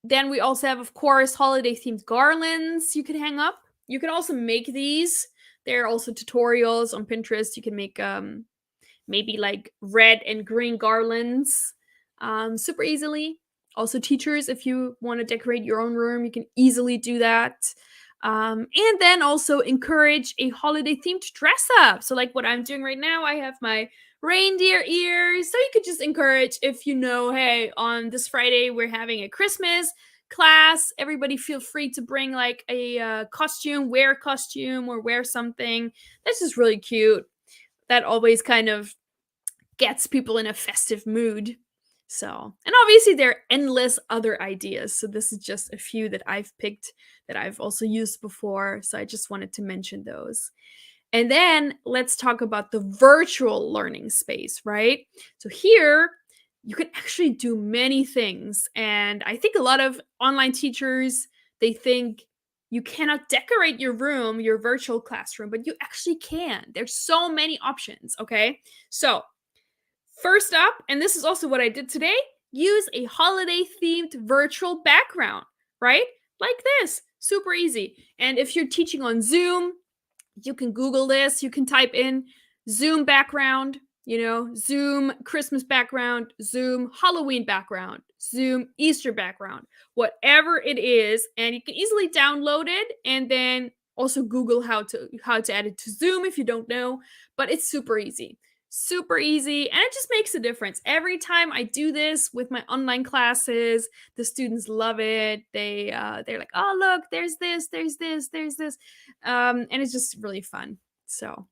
Speaker 1: then we also have, of course, holiday themed garlands you could hang up. You can also make these. There are also tutorials on Pinterest. You can make maybe like red and green garlands super easily. Also, teachers, if you want to decorate your own room, you can easily do that. And then also encourage a holiday themed dress up. So, like what I'm doing right now, I have my reindeer ears. So, you could just encourage, if hey, on this Friday, we're having a Christmas class. Everybody feel free to bring like a costume, wear a costume, or wear something. That's just really cute. That always kind of gets people in a festive mood. So, and obviously there are endless other ideas. So this is just a few that I've picked that I've also used before. So I just wanted to mention those. And then let's talk about the virtual learning space, right? So here you can actually do many things. And I think a lot of online teachers, they think you cannot decorate your room, your virtual classroom, but you actually can. There's so many options, okay? So first up, and this is also what I did today, use a holiday themed virtual background, right? Like this, super easy. And if you're teaching on Zoom, you can Google this. You can type in Zoom background, Zoom Christmas background, Zoom Halloween background, Zoom Easter background, whatever it is. And you can easily download it and then also Google how to add it to Zoom if you don't know. But it's super easy. Super easy, and it just makes a difference. Every time I do this with my online classes, the students love it. They're like, "Oh, look, there's this, there's this, there's this," and it's just really fun. So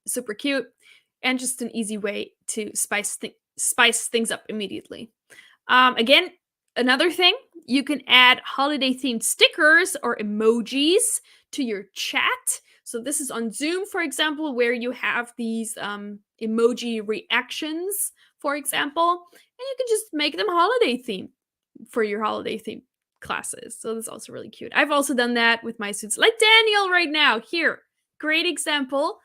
Speaker 1: super cute, and just an easy way to spice things up immediately. Again, another thing, you can add holiday themed stickers or emojis to your chat. So this is on Zoom, for example, where you have these emoji reactions, for example, and you can just make them holiday themed for your holiday themed classes. So that's also really cute. I've also done that with my students, like Daniel right now. Here, great example.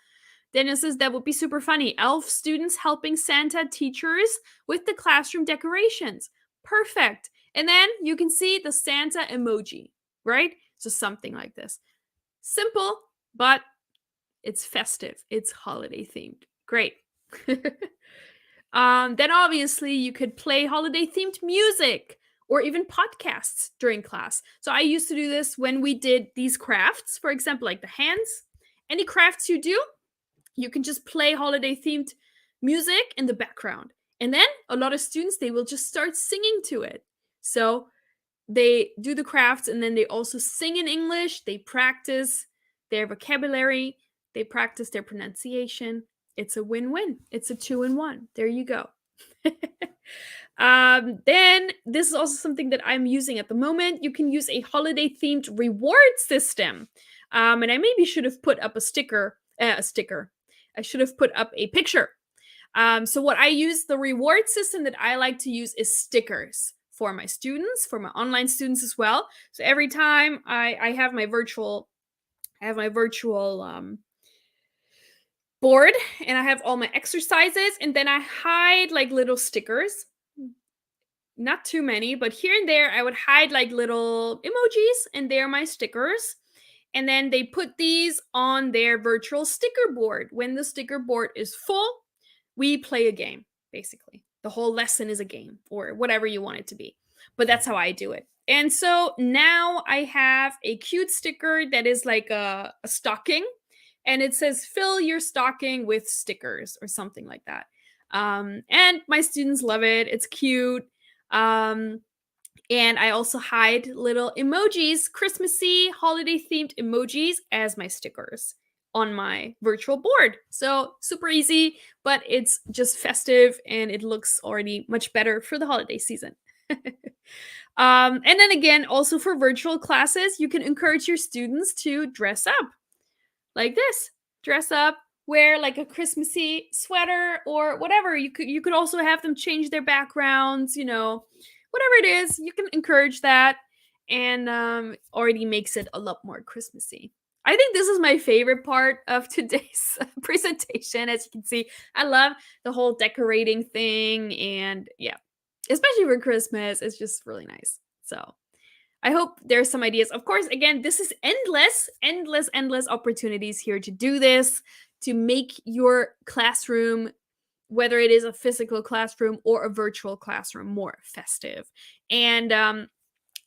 Speaker 1: Daniel says that would be super funny. Elf students helping Santa teachers with the classroom decorations. Perfect. And then you can see the Santa emoji, right? So something like this. Simple, but it's festive. It's holiday themed. Great. Then obviously you could play holiday themed music or even podcasts during class. So I used to do this when we did these crafts, for example, like the hands. Any crafts you do, you can just play holiday themed music in the background. And then a lot of students, they will just start singing to it. So they do the crafts and then they also sing in English, they practice their vocabulary, they practice their pronunciation. It's a win-win. It's a 2-in-1. There you go. Then this is also something that I'm using at the moment. You can use a holiday themed reward system. And I maybe should have put up a sticker. I should have put up a picture. So what I use, the reward system that I like to use is stickers for my students, for my online students as well. So every time I have my virtual board and I have all my exercises, and then I hide like little stickers. Not too many, but here and there I would hide like little emojis, and they're my stickers. And then they put these on their virtual sticker board. When the sticker board is full, we play a game, basically. The whole lesson is a game or whatever you want it to be. But that's how I do it. And so now I have a cute sticker that is like a stocking, and it says fill your stocking with stickers or something like that. And my students love it. It's cute. Um, and I also hide little emojis, Christmassy, holiday themed emojis as my stickers on my virtual board. So super easy, but it's just festive and it looks already much better for the holiday season. And then again, also for virtual classes, you can encourage your students to dress up like this. Dress up, wear like a Christmassy sweater or whatever. You could also have them change their backgrounds, whatever it is. You can encourage that, and already makes it a lot more Christmassy. I think this is my favorite part of today's presentation. As you can see, I love the whole decorating thing, and yeah, especially for Christmas, it's just really nice. So I hope there's some ideas. Of course, again, this is endless opportunities here to do this, to make your classroom, whether it is a physical classroom or a virtual classroom, more festive. And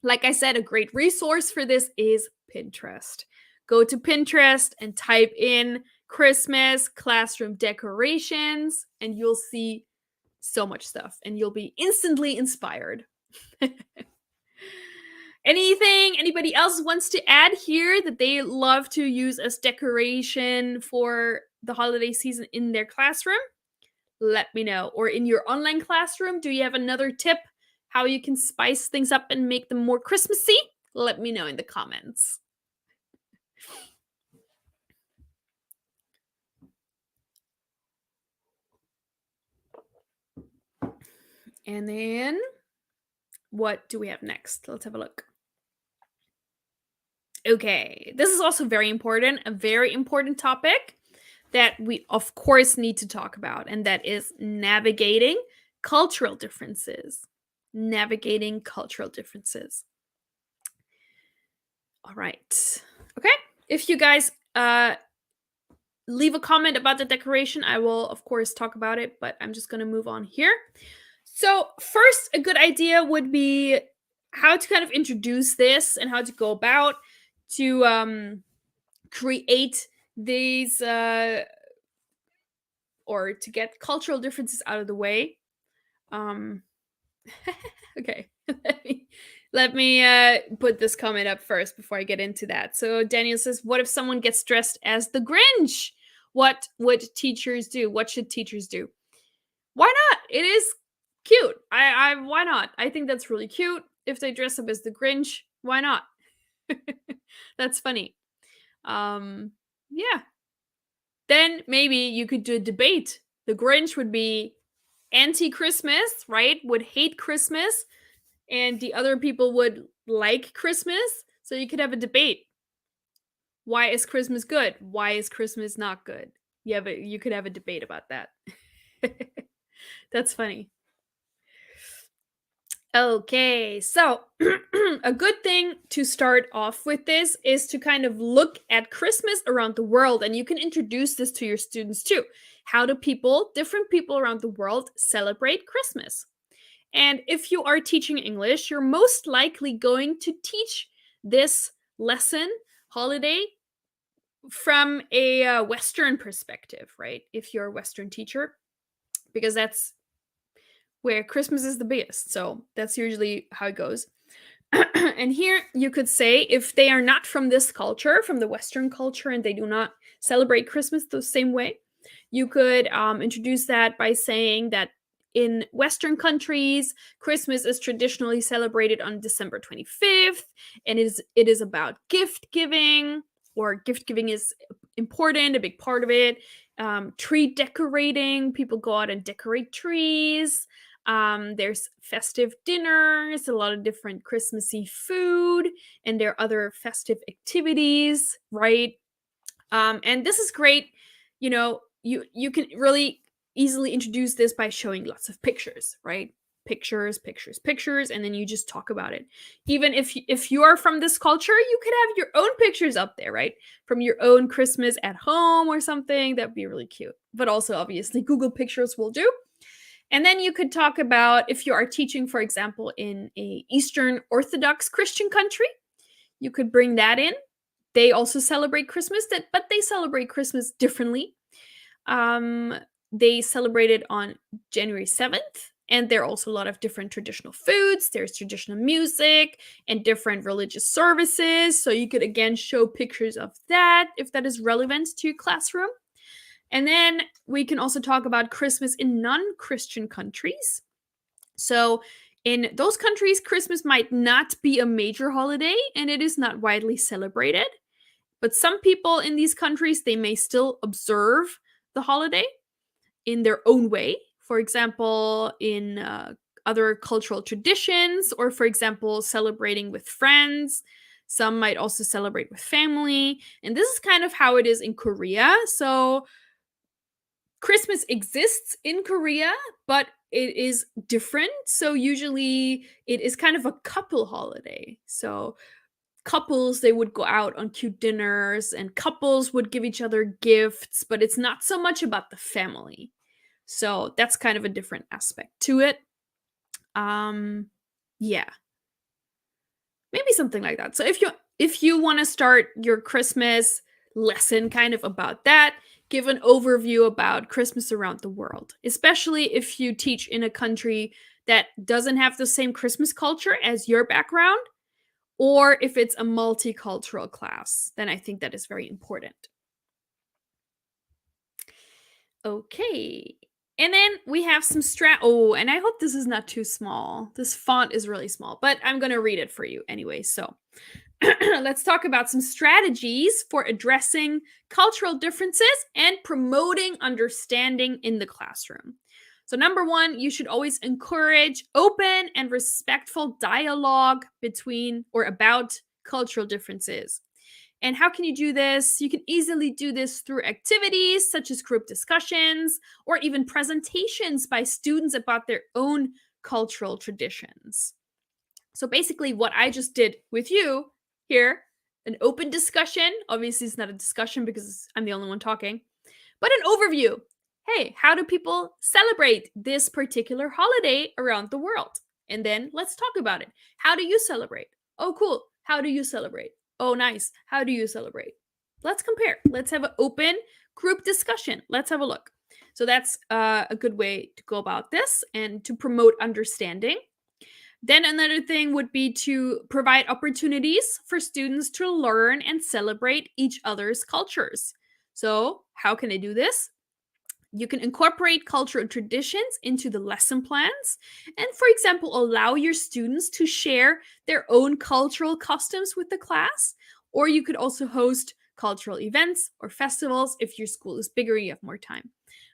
Speaker 1: like I said, a great resource for this is Pinterest. Go to Pinterest and type in Christmas classroom decorations, and you'll see so much stuff, and you'll be instantly inspired. Anything anybody else wants to add here that they love to use as decoration for the holiday season in their classroom? Let me know. Or in your online classroom, do you have another tip how you can spice things up and make them more Christmassy? Let me know in the comments. And then what do we have next? Let's have a look. Okay, this is also very important, a very important topic that we, of course, need to talk about, and that is navigating cultural differences. Navigating cultural differences. All right. Okay. If you guys leave a comment about the decoration, I will, of course, talk about it, but I'm just going to move on here. So, first, a good idea would be how to kind of introduce this and how to go about to create these or to get cultural differences out of the way. Okay, let me put this comment up first before I get into that. So Daniel says, what if someone gets dressed as the Grinch? What would teachers do? What should teachers do? Why not? It is cute. I why not? I think that's really cute. If they dress up as the Grinch, why not? That's funny. Yeah. Then maybe you could do a debate. The Grinch would be anti-Christmas, right? Would hate Christmas, and the other people would like Christmas. So you could have a debate. Why is Christmas good? Why is Christmas not good? Yeah, but you could have a debate about that. That's funny. Okay, so a good thing to start off with this is to kind of look at Christmas around the world, and you can introduce this to your students too. How do different people around the world, celebrate Christmas? And if you are teaching English, you're most likely going to teach this lesson, holiday, from a Western perspective, right? If you're a Western teacher, because that's where Christmas is the biggest. So that's usually how it goes. And here you could say, if they are not from this culture, from the Western culture, and they do not celebrate Christmas the same way, you could introduce that by saying that in Western countries, Christmas is traditionally celebrated on December 25th, and it is about gift giving, or gift giving is important, a big part of it. Tree decorating, people go out and decorate trees. There's festive dinners, a lot of different Christmassy food, and there are other festive activities, right? And this is great. You can really easily introduce this by showing lots of pictures, right? Pictures, pictures, pictures, and then you just talk about it. Even if you are from this culture, you could have your own pictures up there, right? From your own Christmas at home or something. That'd be really cute. But also, obviously, Google Pictures will do. And then you could talk about, if you are teaching, for example, in a Eastern Orthodox Christian country, you could bring that in. They also celebrate Christmas, but they celebrate Christmas differently. Um, they celebrate it on January 7th, and there are also a lot of different traditional foods. There's traditional music and different religious services. So you could again show pictures of that if that is relevant to your classroom. And then we can also talk about Christmas in non-Christian countries. So in those countries, Christmas might not be a major holiday and it is not widely celebrated. But some people in these countries, they may still observe the holiday in their own way. For example, in other cultural traditions, or for example, celebrating with friends. Some might also celebrate with family. And this is kind of how it is in Korea. So Christmas exists in Korea, but it is different. So usually it is kind of a couple holiday. So couples, they would go out on cute dinners, and couples would give each other gifts, but it's not so much about the family. So that's kind of a different aspect to it. Yeah, maybe something like that. So if you want to start your Christmas lesson kind of about that, give an overview about Christmas around the world, especially if you teach in a country that doesn't have the same Christmas culture as your background, or if it's a multicultural class, then I think that is very important. Okay. And then we have some oh, and I hope this is not too small. This font is really small, but I'm going to read it for you anyway. So let's talk about some strategies for addressing cultural differences and promoting understanding in the classroom. So, number one, you should always encourage open and respectful dialogue between or about cultural differences. And how can you do this? You can easily do this through activities such as group discussions or even presentations by students about their own cultural traditions. So basically, what I just did with you here, an open discussion. Obviously, it's not a discussion because I'm the only one talking, but an overview. Hey, how do people celebrate this particular holiday around the world? And then let's talk about it. How do you celebrate? Oh, cool. How do you celebrate? Oh, nice. How do you celebrate? Let's compare. Let's have an open group discussion. Let's have a look. So that's a good way to go about this and to promote understanding. Then another thing would be to provide opportunities for students to learn and celebrate each other's cultures. So, how can I do this? You can incorporate cultural traditions into the lesson plans and, for example, allow your students to share their own cultural customs with the class. Or you could also host cultural events or festivals if your school is bigger, you have more time.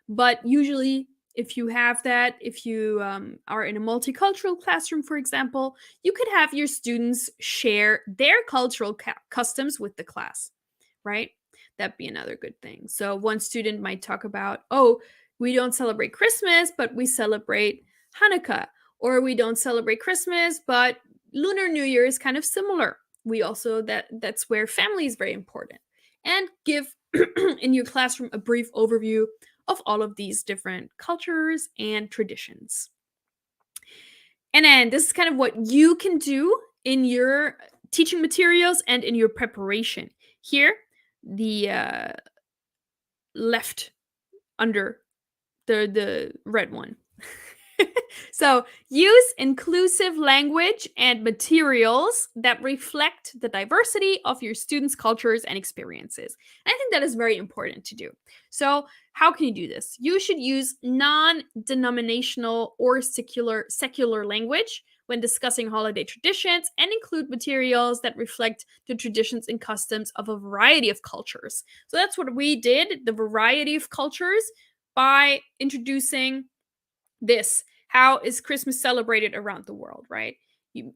Speaker 1: But usually, if you have that, if you are in a multicultural classroom, for example, you could have your students share their cultural customs with the class, right? That'd be another good thing. So one student might talk about, oh, we don't celebrate Christmas, but we celebrate Hanukkah. Or we don't celebrate Christmas, but Lunar New Year is kind of similar. We also that's where family is very important. And give in your classroom a brief overview of all of these different cultures and traditions. And then this is kind of what you can do in your teaching materials and in your preparation. Here, the left under the red one. So, use inclusive language and materials that reflect the diversity of your students' cultures and experiences. And I think that is very important to do. So, how can you do this? You should use non-denominational or secular language when discussing holiday traditions and include materials that reflect the traditions and customs of a variety of cultures. So that's what we did, the variety of cultures, by introducing this. How is Christmas celebrated around the world, right?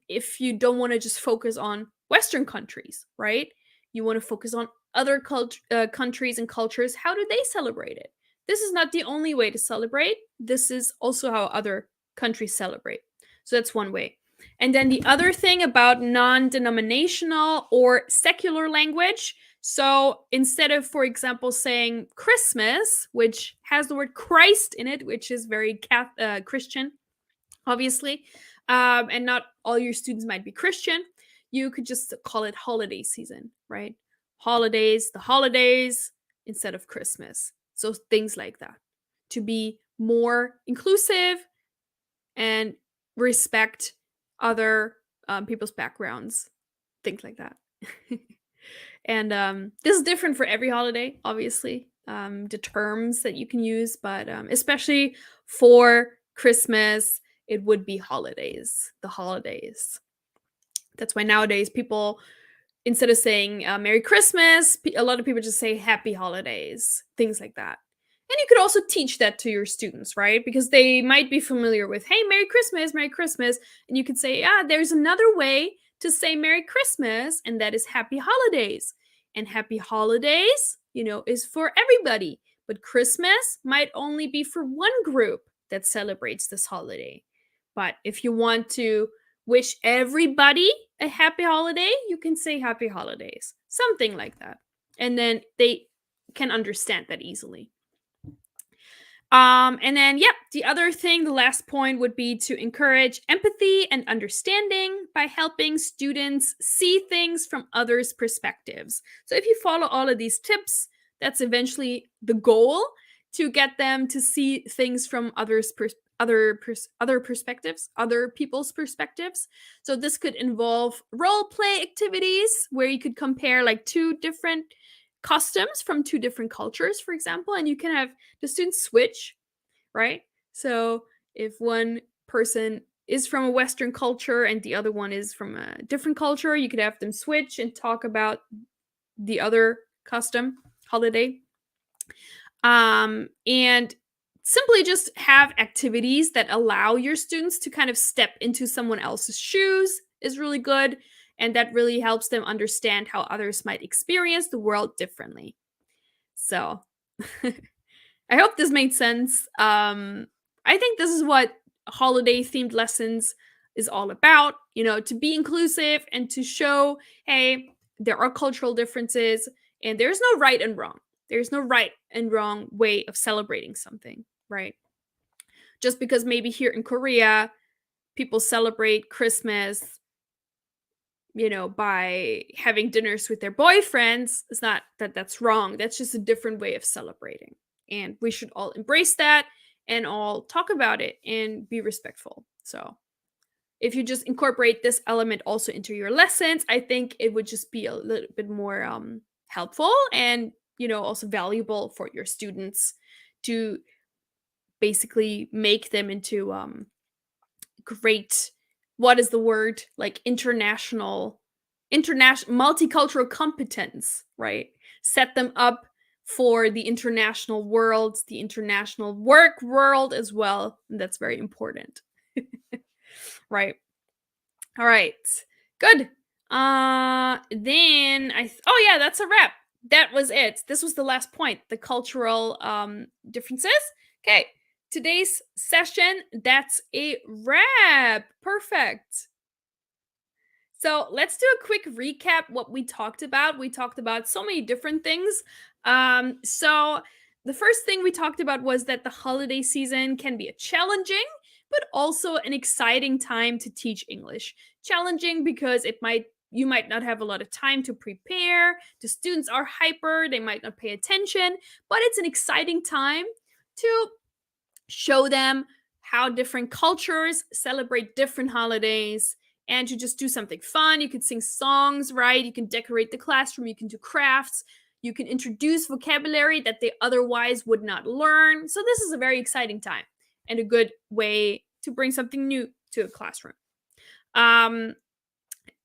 Speaker 1: If you don't want to just focus on Western countries, right? You want to focus on other countries and cultures. How do they celebrate it? This is not the only way to celebrate. This is also how other countries celebrate. So that's one way. And then the other thing about non denominational or secular language. So instead of, for example, saying Christmas, which has the word Christ in it, which is very Christian, obviously, and not all your students might be Christian, you could just call it holiday season, right? Holidays, the holidays, instead of Christmas. So things like that, to be more inclusive and respect other people's backgrounds, things like that. And this is different for every holiday, obviously, the terms that you can use, but especially for Christmas, it would be holidays, the holidays. That's why nowadays people, instead of saying Merry Christmas, a lot of people just say Happy Holidays, things like that. And you could also teach that to your students, right? Because they might be familiar with, hey, Merry Christmas, Merry Christmas. And you could say, yeah, there's another way to say Merry Christmas, and that is Happy Holidays. And Happy Holidays, is for everybody. But Christmas might only be for one group that celebrates this holiday. But if you want to wish everybody a happy holiday, you can say Happy Holidays, something like that. And then they can understand that easily. And then, the other thing, the last point would be to encourage empathy and understanding by helping students see things from others' perspectives. So if you follow all of these tips, that's eventually the goal, to get them to see things from other perspectives, other people's perspectives. So this could involve role play activities where you could compare like two different customs from two different cultures, for example, and you can have the students switch, right? So if one person is from a Western culture and the other one is from a different culture, you could have them switch and talk about the other custom holiday. And simply just have activities that allow your students to kind of step into someone else's shoes is really good. And that really helps them understand how others might experience the world differently. So I hope this made sense. I think this is what holiday themed lessons is all about, to be inclusive and to show, hey, there are cultural differences and there's no right and wrong. There's no right and wrong way of celebrating something, right? Just because maybe here in Korea, people celebrate Christmas, by having dinners with their boyfriends, it's not that that's wrong. That's just a different way of celebrating. And we should all embrace that and all talk about it and be respectful. So, if you just incorporate this element also into your lessons, I think it would just be a little bit more helpful and, also valuable for your students to basically make them into great, what is the word, like international multicultural competence, right? Set them up for the international world, the international work world as well, and that's very important. Right. All right. Good. Then oh yeah, that's a wrap. That was it. This was the last point, the cultural differences. Okay. today's session, that's a wrap. Perfect. So let's do a quick recap what we talked about. We talked about so many different things. So the first thing we talked about was that the holiday season can be a challenging, but also an exciting time to teach English. Challenging because you might not have a lot of time to prepare. The students are hyper, they might not pay attention, but it's an exciting time to show them how different cultures celebrate different holidays and to just do something fun. You can sing songs, right? You can decorate the classroom, you can do crafts, you can introduce vocabulary that they otherwise would not learn. So, this is a very exciting time and a good way to bring something new to a classroom. Um,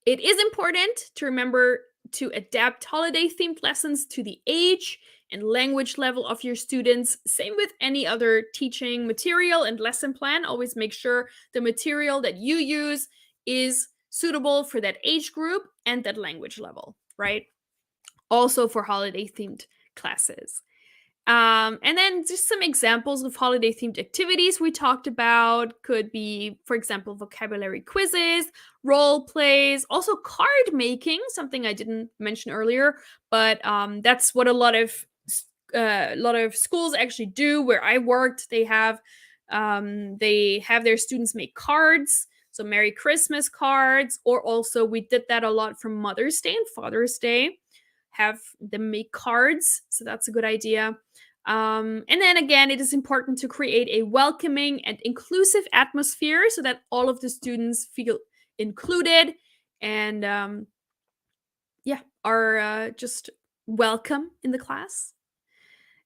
Speaker 1: it is important to remember to adapt holiday themed lessons to the age and language level of your students. Same with any other teaching material and lesson plan. Always make sure the material that you use is suitable for that age group and that language level, right? Also for holiday themed classes. And then just some examples of holiday themed activities we talked about could be, for example, vocabulary quizzes, role plays, also card making, something I didn't mention earlier, but that's what a lot of schools actually do. Where I worked, they have their students make cards, so Merry Christmas cards, or also we did that a lot for Mother's Day and Father's Day. Have them make cards, so that's a good idea. And then again, it is important to create a welcoming and inclusive atmosphere so that all of the students feel included and yeah, are just welcome in the class.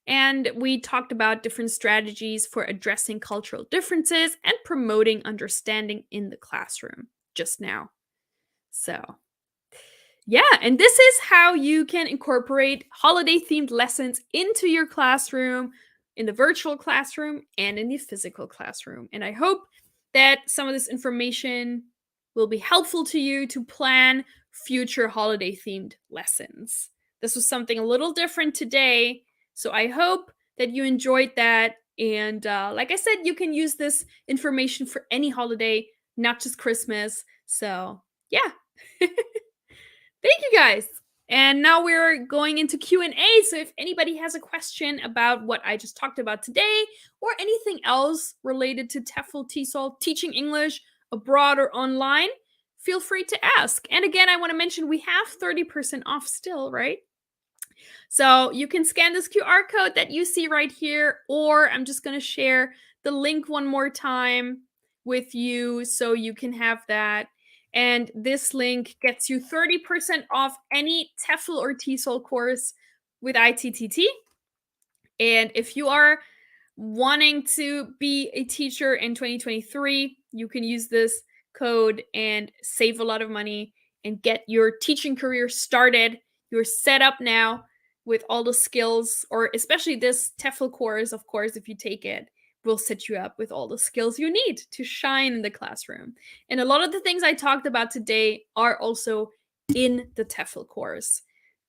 Speaker 1: And we talked about different strategies for addressing cultural differences and promoting understanding in the classroom just now. So, yeah, and this is how you can incorporate holiday themed lessons into your classroom, in the virtual classroom, and in the physical classroom. And I hope that some of this information will be helpful to you to plan future holiday themed lessons. This was something a little different today, so I hope that you enjoyed that. And like I said, you can use this information for any holiday, not just Christmas. So, yeah. Thank you guys. And now we're going into Q&A. So if anybody has a question about what I just talked about today or anything else related to TEFL, TESOL, teaching English abroad or online, feel free to ask. And again, I want to mention we have 30% off still, right? So you can scan this QR code that you see right here, or I'm just going to share the link one more time with you so you can have that. And this link gets you 30% off any TEFL or TESOL course with ITTT. And if you are wanting to be a teacher in 2023, you can use this code and save a lot of money and get your teaching career started. You're set up now with all the skills, or especially this TEFL course, of course, if you take it, will set you up with all the skills you need to shine in the classroom. And a lot of the things I talked about today are also in the TEFL course,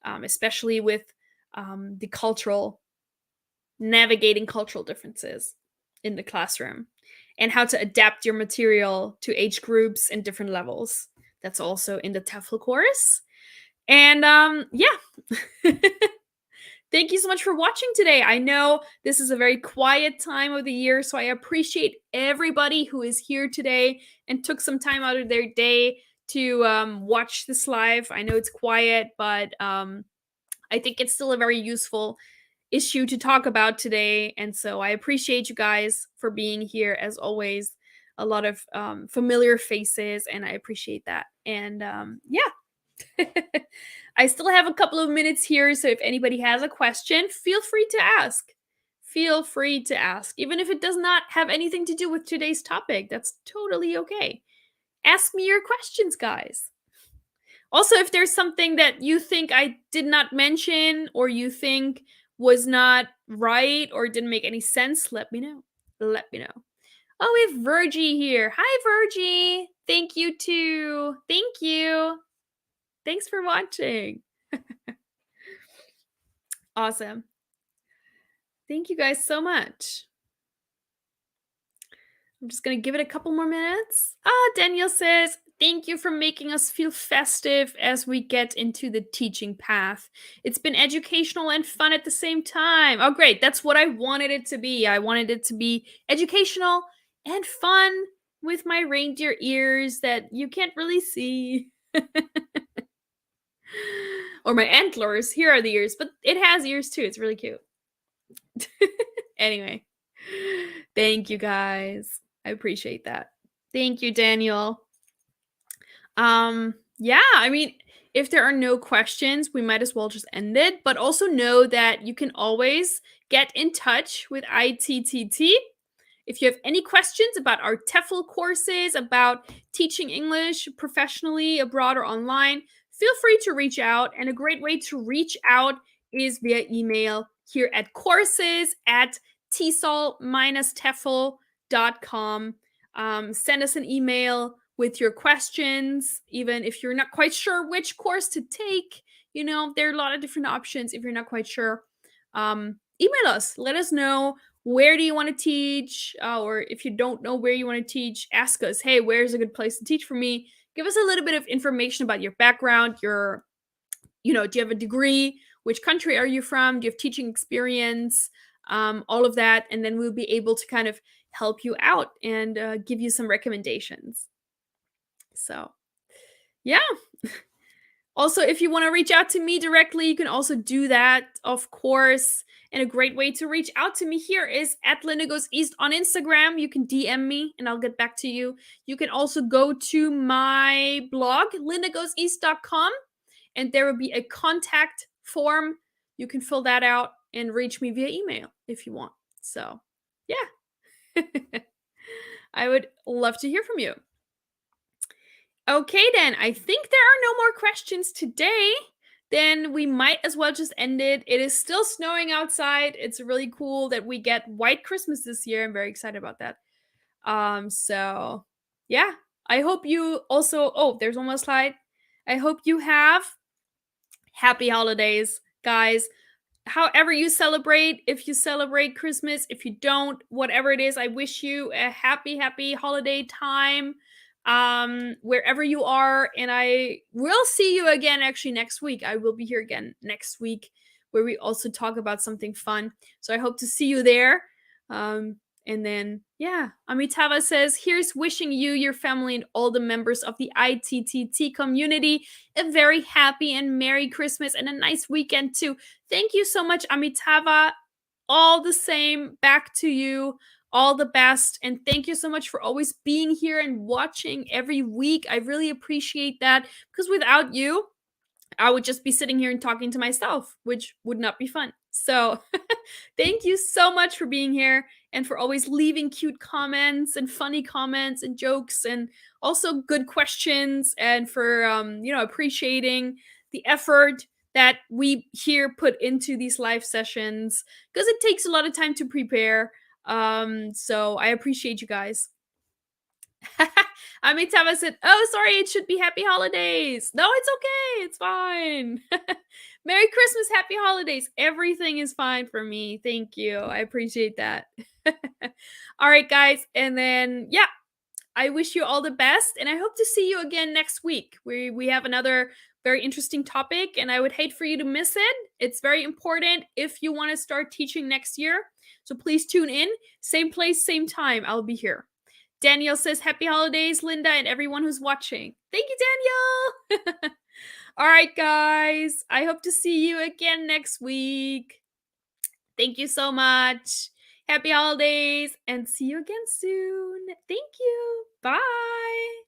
Speaker 1: especially with the navigating cultural differences in the classroom and how to adapt your material to age groups and different levels. That's also in the TEFL course. And yeah. Thank you so much for watching today. I know this is a very quiet time of the year, so I appreciate everybody who is here today and took some time out of their day to watch this live. I know it's quiet, but I think it's still a very useful issue to talk about today. And so I appreciate you guys for being here as always. A lot of familiar faces, and I appreciate that. And yeah. I still have a couple of minutes here, so if anybody has a question, feel free to ask. Feel free to ask. Even if it does not have anything to do with today's topic, that's totally okay. Ask me your questions, guys. Also, if there's something that you think I did not mention or you think was not right or didn't make any sense, let me know. Let me know. Oh, we have Virgie here. Hi, Virgie. Thank you too. Thank you. Thanks for watching. Awesome. Thank you guys so much. I'm just gonna give it a couple more minutes. Daniel says, thank you for making us feel festive as we get into the teaching path. It's been educational and fun at the same time. Oh, great. That's what I wanted it to be. I wanted it to be educational and fun with my reindeer ears that you can't really see. Or my antlers. Here are the ears, but it has ears too. It's really cute. Anyway, thank you guys. I appreciate that. Thank you, Daniel. Yeah, I mean, if there are no questions, we might as well just end it, but also know that you can always get in touch with ITTT if you have any questions about our TEFL courses, about teaching English professionally abroad or online, feel free to reach out. And a great way to reach out is via email here at courses at tsol-tefl.com. Send us an email with your questions, even if you're not quite sure which course to take. You know, there are a lot of different options if you're not quite sure. Email us. Let us know, where do you want to teach? Or if you don't know where you want to teach, ask us, hey, where's a good place to teach for me? Give us a little bit of information about your background, do you have a degree? Which country are you from? Do you have teaching experience? All of that. And then we'll be able to kind of help you out and give you some recommendations. So, yeah. Also, if you want to reach out to me directly, you can also do that, of course. And a great way to reach out to me here is at Linda Goes East on Instagram. You can DM me and I'll get back to you. You can also go to my blog, lindagoeseast.com, and there will be a contact form. You can fill that out and reach me via email if you want. So, yeah. I would love to hear from you. Okay, then. I think there are no more questions today. Then we might as well just end it. It is still snowing outside. It's really cool that we get white Christmas this year. I'm very excited about that. So yeah. I hope you also, oh, there's one more slide. I hope you have happy holidays, guys. However you celebrate, if you celebrate Christmas, if you don't, whatever it is, I wish you a happy holiday time wherever you are. And I will see you again actually next week. I will be here again next week where we also talk about something fun. So I hope to see you there. And then, yeah, Amitava says, here's wishing you, your family, and all the members of the ITTT community a very happy and Merry Christmas and a nice weekend too. Thank you so much, Amitava. All the same, back to you. All the best. And thank you so much for always being here and watching every week. I really appreciate that, because without you, I would just be sitting here and talking to myself, which would not be fun. So thank you so much for being here and for always leaving cute comments and funny comments and jokes and also good questions, and for appreciating the effort that we here put into these live sessions, because it takes a lot of time to prepare. So I appreciate you guys. Amitava said, oh, sorry, it should be happy holidays. No, it's okay. It's fine. Merry Christmas, happy holidays. Everything is fine for me. Thank you. I appreciate that. All right, guys. And then, yeah, I wish you all the best. And I hope to see you again next week. We have another very interesting topic, and I would hate for you to miss it. It's very important if you want to start teaching next year. So please tune in. Same place, same time. I'll be here. Daniel says, happy holidays, Linda, and everyone who's watching. Thank you, Daniel. All right, guys. I hope to see you again next week. Thank you so much. Happy holidays, and see you again soon. Thank you. Bye.